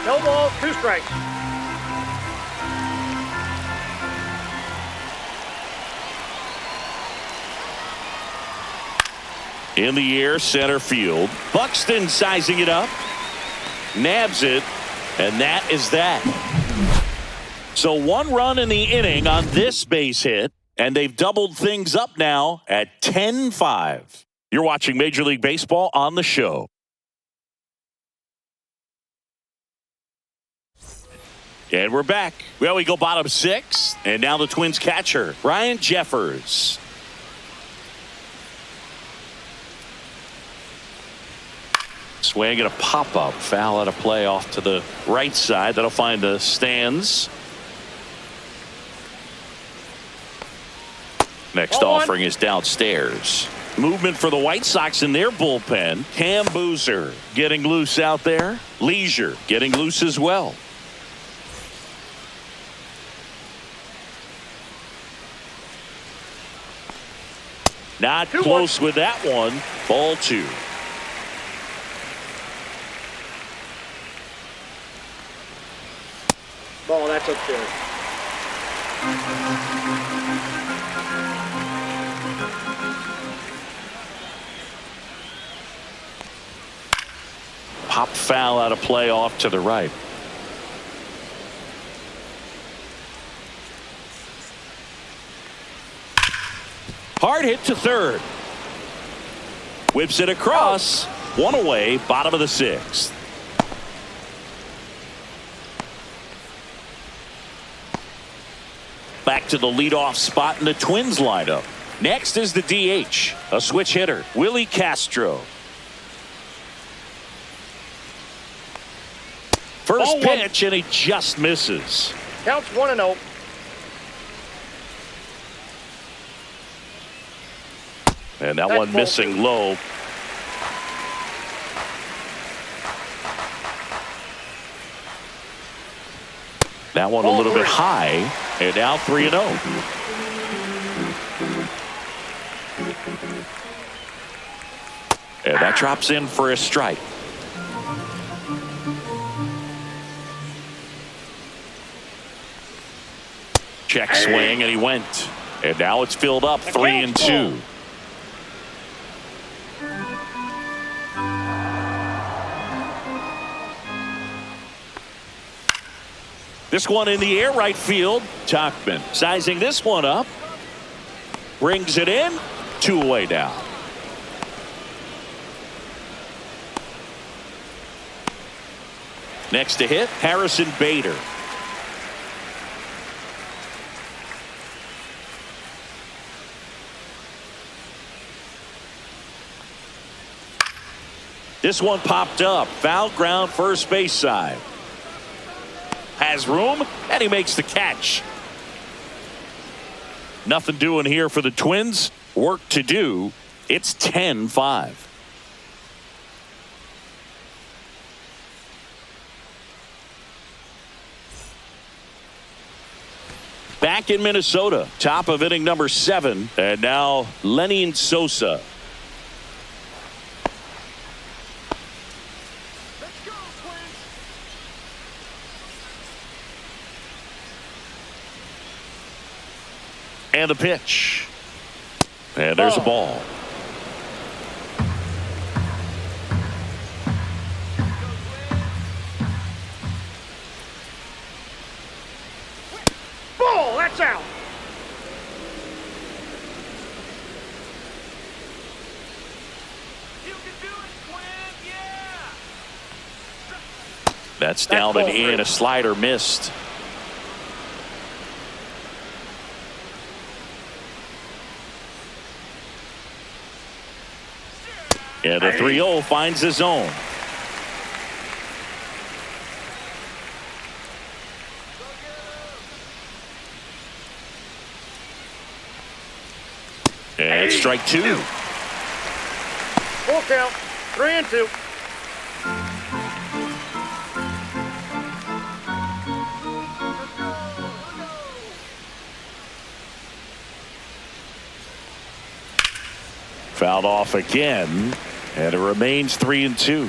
No balls, 2 strikes. In the air, center field. Buxton sizing it up. Nabs it. And that is that. So 1 run in the inning on this base hit. And they've doubled things up now at 10-5. You're watching Major League Baseball on the show. And we're back. Well, we go bottom 6. And now the Twins catcher, Ryan Jeffers. Swing and a pop-up. Foul out of play off to the right side. That'll find the stands. Next offering is downstairs. Movement for the White Sox in their bullpen. Cam Boozer getting loose out there. Leisure getting loose as well. Not close with that one. Ball 2. Ball, that's upstairs. Pop foul out of play off to the right. Hard hit to third. Whips it across. 1 away, bottom of the 6th. Back to the leadoff spot in the Twins lineup. Next is the DH, a switch hitter, Willie Castro. First pitch, and he just misses. Counts 1-0. And that one missing low. That one a little bit high. And now 3-0. And that drops in for a strike. Check swing, and he went. And now it's filled up 3-2. This one in the air, right field. Tachman sizing this one up. Brings it in. 2 away now. Next to hit, Harrison Bader. This one popped up. Foul ground, first base side. Has room, and he makes the catch. Nothing doing here for the Twins. Work to do. It's 10-5. Back in Minnesota, top of inning number 7, and now Lenny Sosa. And the pitch. And there's a ball. Ball, that's out. You can do it, Quinn. Yeah. That's down and in. A slider missed. And the 3-0 finds his own. And strike 2. Full count. 3-2. Fouled off again. And it remains 3-2.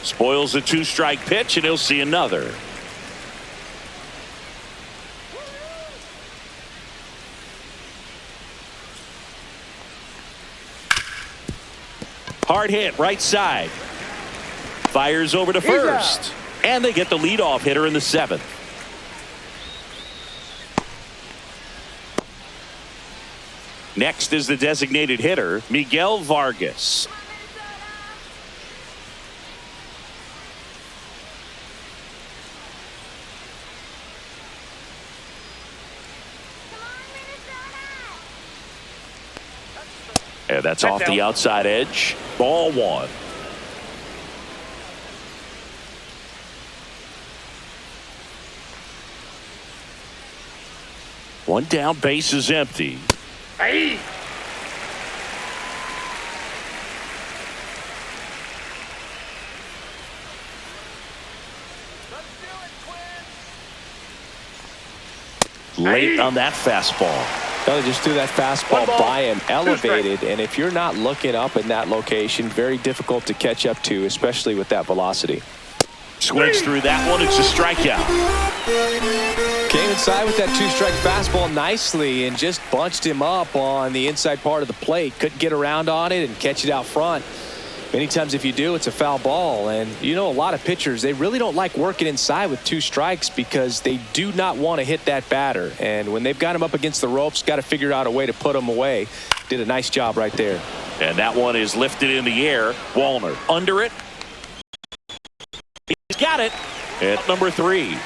Spoils a 2-strike pitch, and he'll see another. Hard hit, right side. Fires over to first. And they get the leadoff hitter in the 7th. Next is the designated hitter, Miguel Vargas. And that's off the outside edge. Ball 1. One down, base is empty. Hey. Late on that fastball. No, they just threw that fastball Ball. by him, 2 elevated, strikes. and if you're not looking up in that location, very difficult to catch up to, especially with that velocity. Swings through that one. It's a strikeout. Came inside with that 2-strike fastball nicely and just bunched him up on the inside part of the plate. Couldn't get around on it and catch it out front. Many times if you do, it's a foul ball. And you know, a lot of pitchers, they really don't like working inside with 2 strikes because they do not want to hit that batter. And when they've got him up against the ropes, got to figure out a way to put him away. Did a nice job right there. And that one is lifted in the air. Wallner under it. He's got it. At number 3.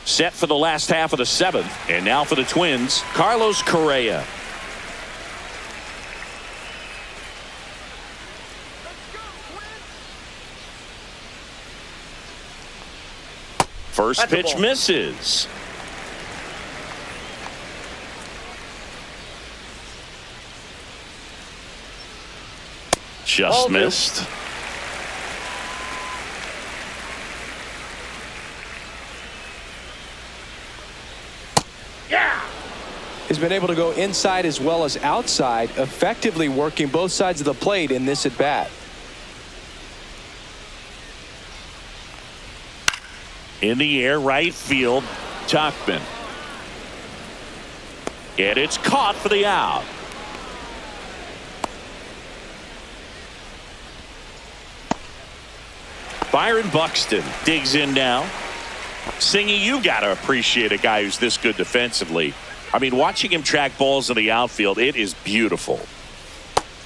Set for the last half of the 7th. And now for the Twins, Carlos Correa. First pitch misses. Just missed. He's been able to go inside as well as outside, effectively working both sides of the plate in this at bat. In the air, right field, Tuchman. And it's caught for the out. Byron Buxton digs in now. Singy, you got to appreciate a guy who's this good defensively. I mean, watching him track balls in the outfield, it is beautiful.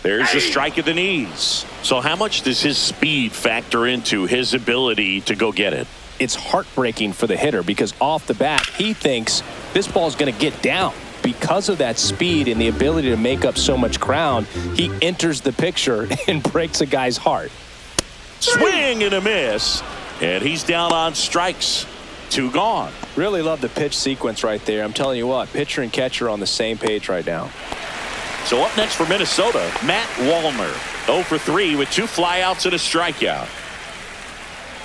There's a strike at the knees. So how much does his speed factor into his ability to go get it? it's heartbreaking for the hitter because off the bat, he thinks this ball's going to get down. Because of that speed and the ability to make up so much ground, he enters the picture and breaks a guy's heart. Swing and a miss, and he's down on strikes. 2 gone. Really love the pitch sequence right there. I'm telling you what, pitcher and catcher are on the same page right now. So up next for Minnesota, Matt Wallner. 0 for 3 with 2 flyouts and a strikeout.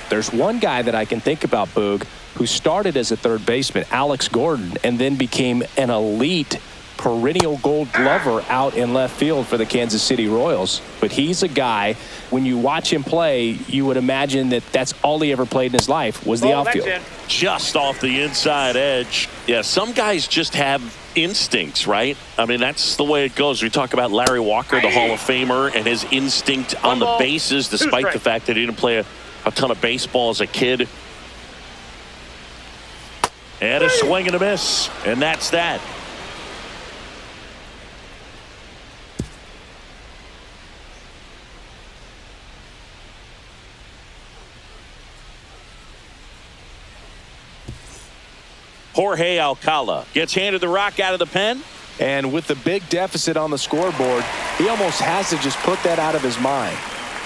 There's one guy that I can think about, Boog, who started as a third baseman, Alex Gordon, and then became an elite perennial gold glover out in left field for the Kansas City Royals. But he's a guy, when you watch him play, you would imagine that that's all he ever played in his life was the outfield. Just off the inside edge. Yeah, some guys just have instincts, right? I mean, that's the way it goes. We talk about Larry Walker, the Hall of Famer, and his instinct on the bases, despite the fact that he didn't play a ton of baseball as a kid. And a swing and a miss, and that's that. Jorge Alcala gets handed the rock out of the pen. And with the big deficit on the scoreboard, he almost has to just put that out of his mind.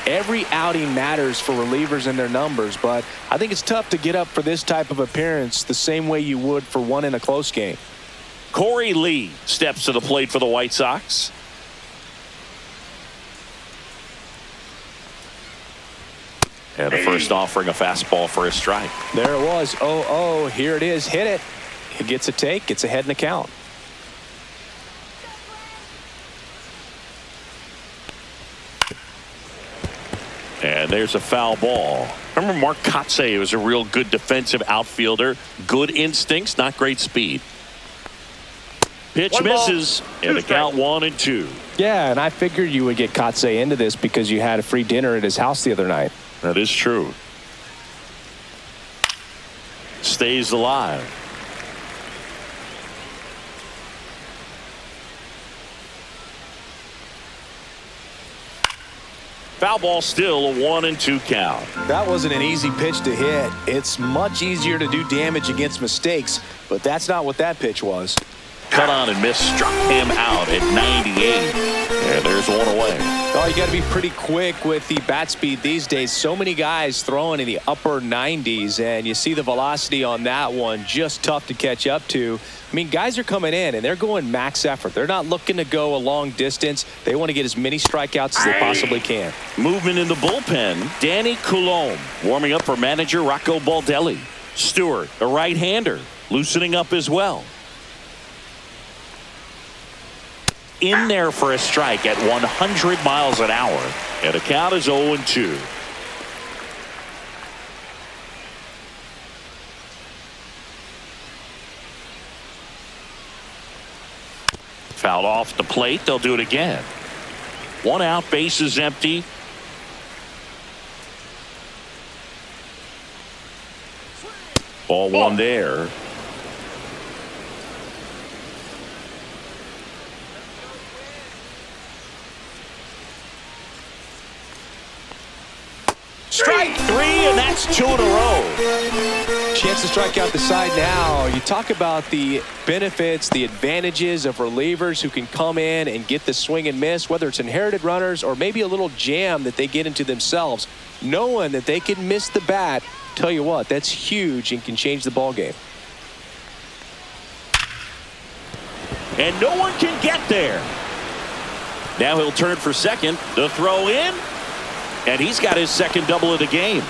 Every outing matters for relievers and their numbers, but I think it's tough to get up for this type of appearance the same way you would for one in a close game. Corey Lee steps to the plate for the White Sox. And the first offering a fastball for a strike. There it was. 0-0. Here it is. Hit it. He gets a take. Gets ahead in the count. And there's a foul ball. Remember Mark Kotsay was a real good defensive outfielder. Good instincts, not great speed. Pitch misses, and the count 1-2. Yeah, and I figured you would get Kotsay into this because you had a free dinner at his house the other night. That is true. Stays alive. Foul ball, still a 1-2 count. That wasn't an easy pitch to hit. It's much easier to do damage against mistakes, but that's not what that pitch was. Cut on and miss, struck him out at 98. And there's one away. Oh, you got to be pretty quick with the bat speed these days. So many guys throwing in the upper 90s, and you see the velocity on that one, just tough to catch up to. I mean, guys are coming in, and they're going max effort. They're not looking to go a long distance. They want to get as many strikeouts as they possibly can. Movement in the bullpen. Danny Coulombe warming up for manager Rocco Baldelli. Stewart, a right-hander, loosening up as well. In there for a strike at 100 miles an hour. And the count is 0-2. Fouled off the plate. They'll do it again. 1 out, bases empty. Ball 1 there. Strike 3, and that's 2 in a row. Chance to strike out the side now. You talk about the benefits, the advantages of relievers who can come in and get the swing and miss, whether it's inherited runners or maybe a little jam that they get into themselves. Knowing that they can miss the bat, tell you what, that's huge and can change the ball game. And no one can get there. Now he'll turn for second. The throw in. And he's got his second double of the game.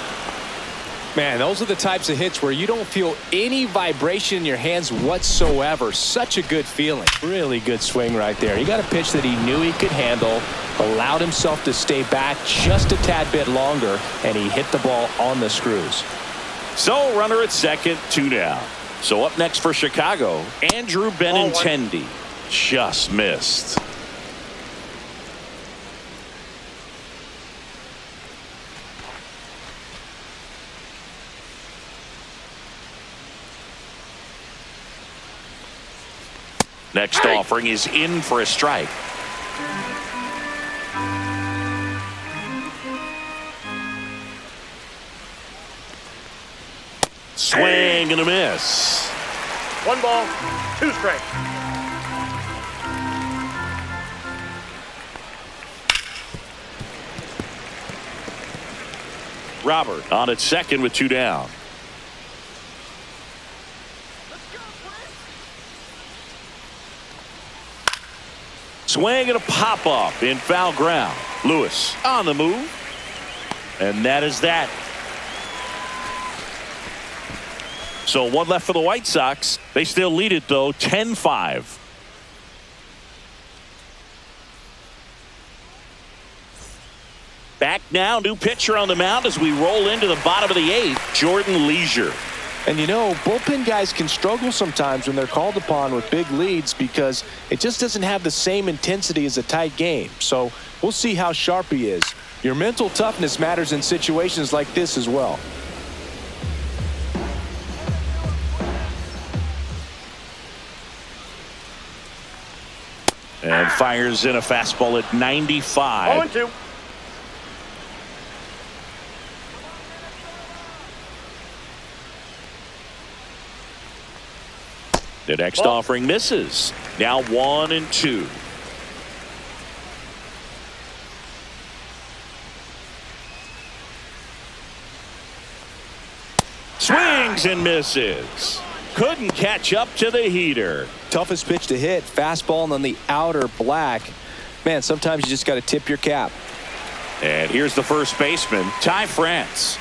Man, those are the types of hits where you don't feel any vibration in your hands whatsoever. Such a good feeling. Really good swing right there. He got a pitch that he knew he could handle, allowed himself to stay back just a tad bit longer, and he hit the ball on the screws. So runner at second, 2 down. So up next for Chicago, Andrew Benintendi. Just missed. Next offering is in for a strike. Swing and a miss. 1 ball, 2 strikes. Robert on at second with 2 down. Swing and a pop-up in foul ground. Lewis on the move. And that is that. So 1 left for the White Sox. They still lead it, though, 10-5. Back now, new pitcher on the mound as we roll into the bottom of the 8th, Jordan Leisure. And you know, bullpen guys can struggle sometimes when they're called upon with big leads because it just doesn't have the same intensity as a tight game. So we'll see how sharp he is. Your mental toughness matters in situations like this as well. And fires in a fastball at 95. 0-2. The next offering misses. Now 1-2. Swings and misses. Couldn't catch up to the heater. Toughest pitch to hit, fastball on the outer black. Man, sometimes you just got to tip your cap. And here's the first baseman, Ty France.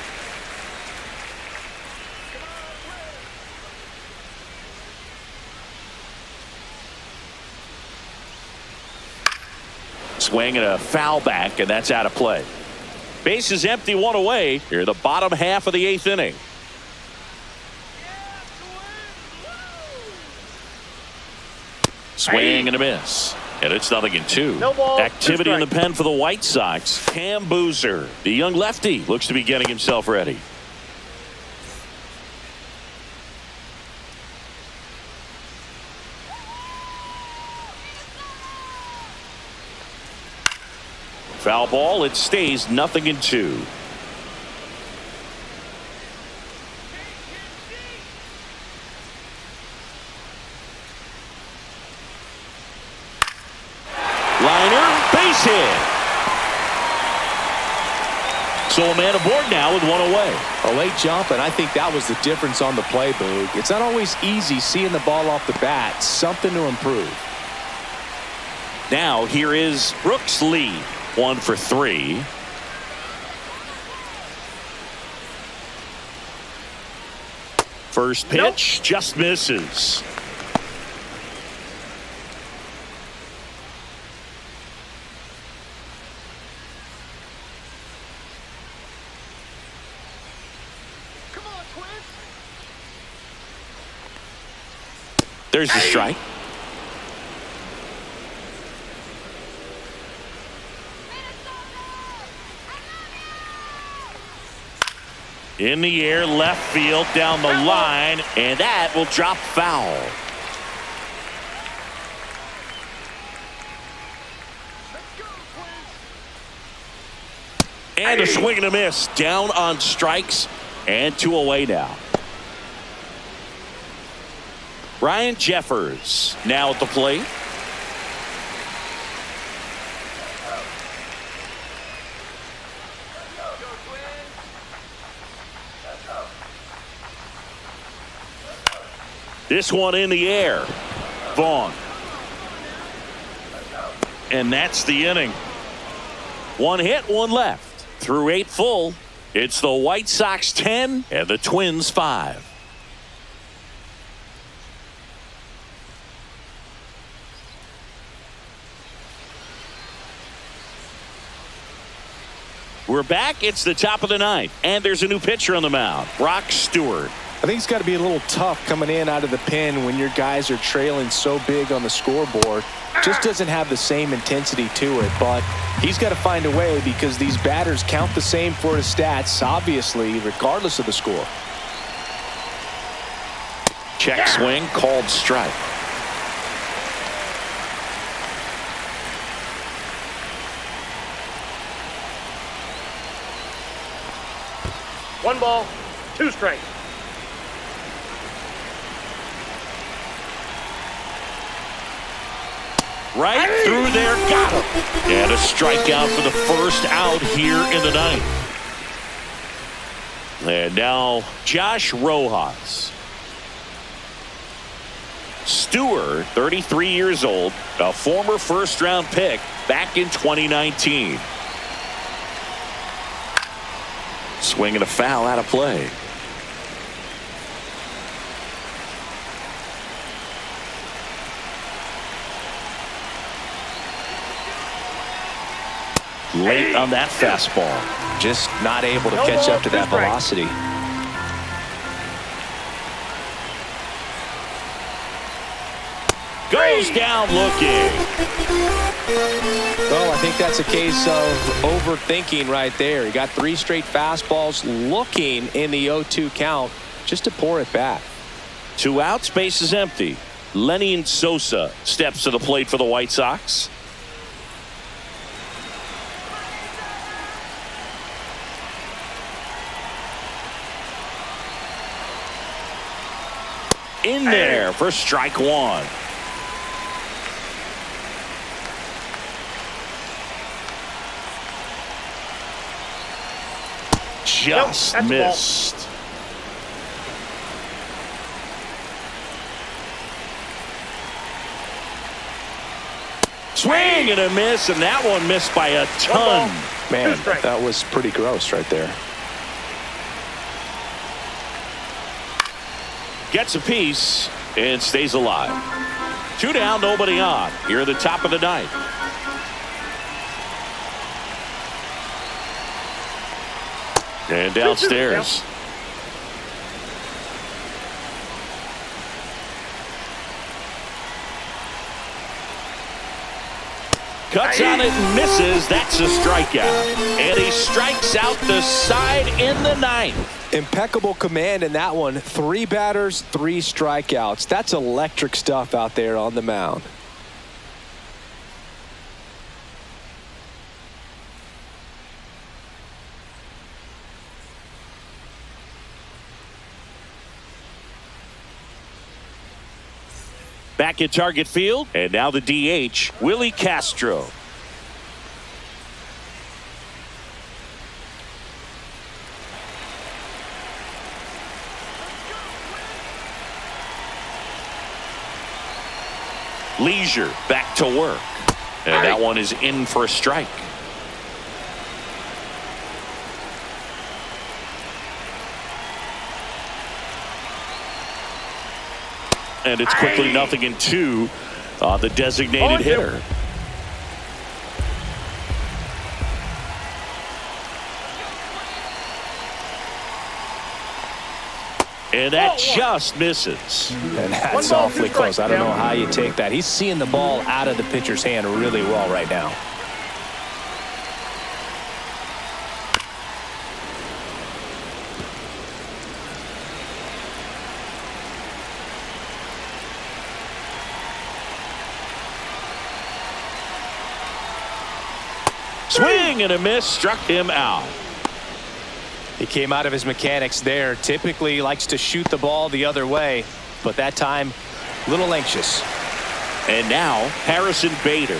Swing and a foul back, and that's out of play. Base is empty, 1 away. Here, the bottom half of the 8th inning. Swing and a miss. And it's 0-2. No ball, Activity 2 in the strikes. pen for the White Sox. Cam Boozer, the young lefty, looks to be getting himself ready. Foul ball. It stays 0-2. Liner, base hit. So a man aboard now with 1 away. A late jump, and I think that was the difference on the play, Boog. It's not always easy seeing the ball off the bat. Something to improve. Now here is Brooks Lee. 1 for 3. First pitch just misses. Come on, Twins. There's the strike. In the air, left field, down the line, and that will drop foul. And a swing and a miss, down on strikes, and 2 away now. Ryan Jeffers now at the plate. This one in the air. Vaughn. And that's the inning. 1 hit, 1 left. Through 8 full, it's the White Sox 10 and the Twins 5. We're back. It's the top of the 9th, and there's a new pitcher on the mound, Brock Stewart. I think it's got to be a little tough coming in out of the pen when your guys are trailing so big on the scoreboard. Just doesn't have the same intensity to it, but he's got to find a way because these batters count the same for his stats, obviously, regardless of the score. Check swing, called strike. One ball, 2 strikes. Right through there, got him. And a strikeout for the first out here in the ninth. And now Josh Rojas. Stewart, 33 years old, a former first-round pick back in 2019. Swinging a foul out of play. Late on that fastball. Just not able to catch up to that velocity. Goes down looking. Well, I think that's a case of overthinking right there. He got 3 straight fastballs looking in the 0-2 count just to pour it back. 2 outs, base is empty. Lenny Sosa steps to the plate for the White Sox. In there for strike 1. Just missed. Swing and a miss, and that one missed by a ton. Man, that was pretty gross right there. Gets a piece and stays alive. 2 down, nobody on. Here at the top of the ninth. And downstairs. Cuts on it and misses. That's a strikeout. And he strikes out the side in the ninth. Impeccable command in that one. 3 batters, 3 strikeouts. That's electric stuff out there on the mound. Back at Target Field, and now the DH, Willie Castro. Leisure back to work, and that one is in for a strike. And it's quickly 0-2 on the designated hitter. And that just misses. And that's awfully close. I don't know how you take that. He's seeing the ball out of the pitcher's hand really well right now. Swing and a miss, struck him out. He came out of his mechanics there. Typically likes to shoot the ball the other way, but that time a little anxious. And now Harrison Bader.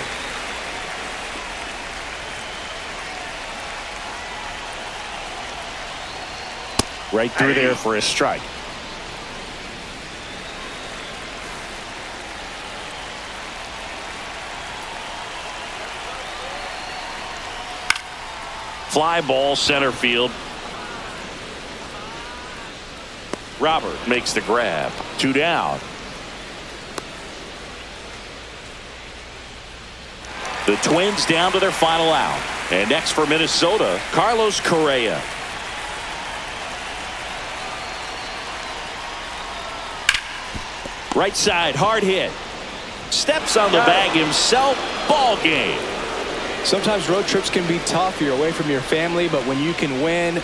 Right through there for a strike. Fly ball center field. Robert makes the grab. 2 down. The Twins down to their final out. And next for Minnesota, Carlos Correa. Right side, hard hit. Steps on the bag himself. Ball game. Sometimes road trips can be tough. You're away from your family, but when you can win.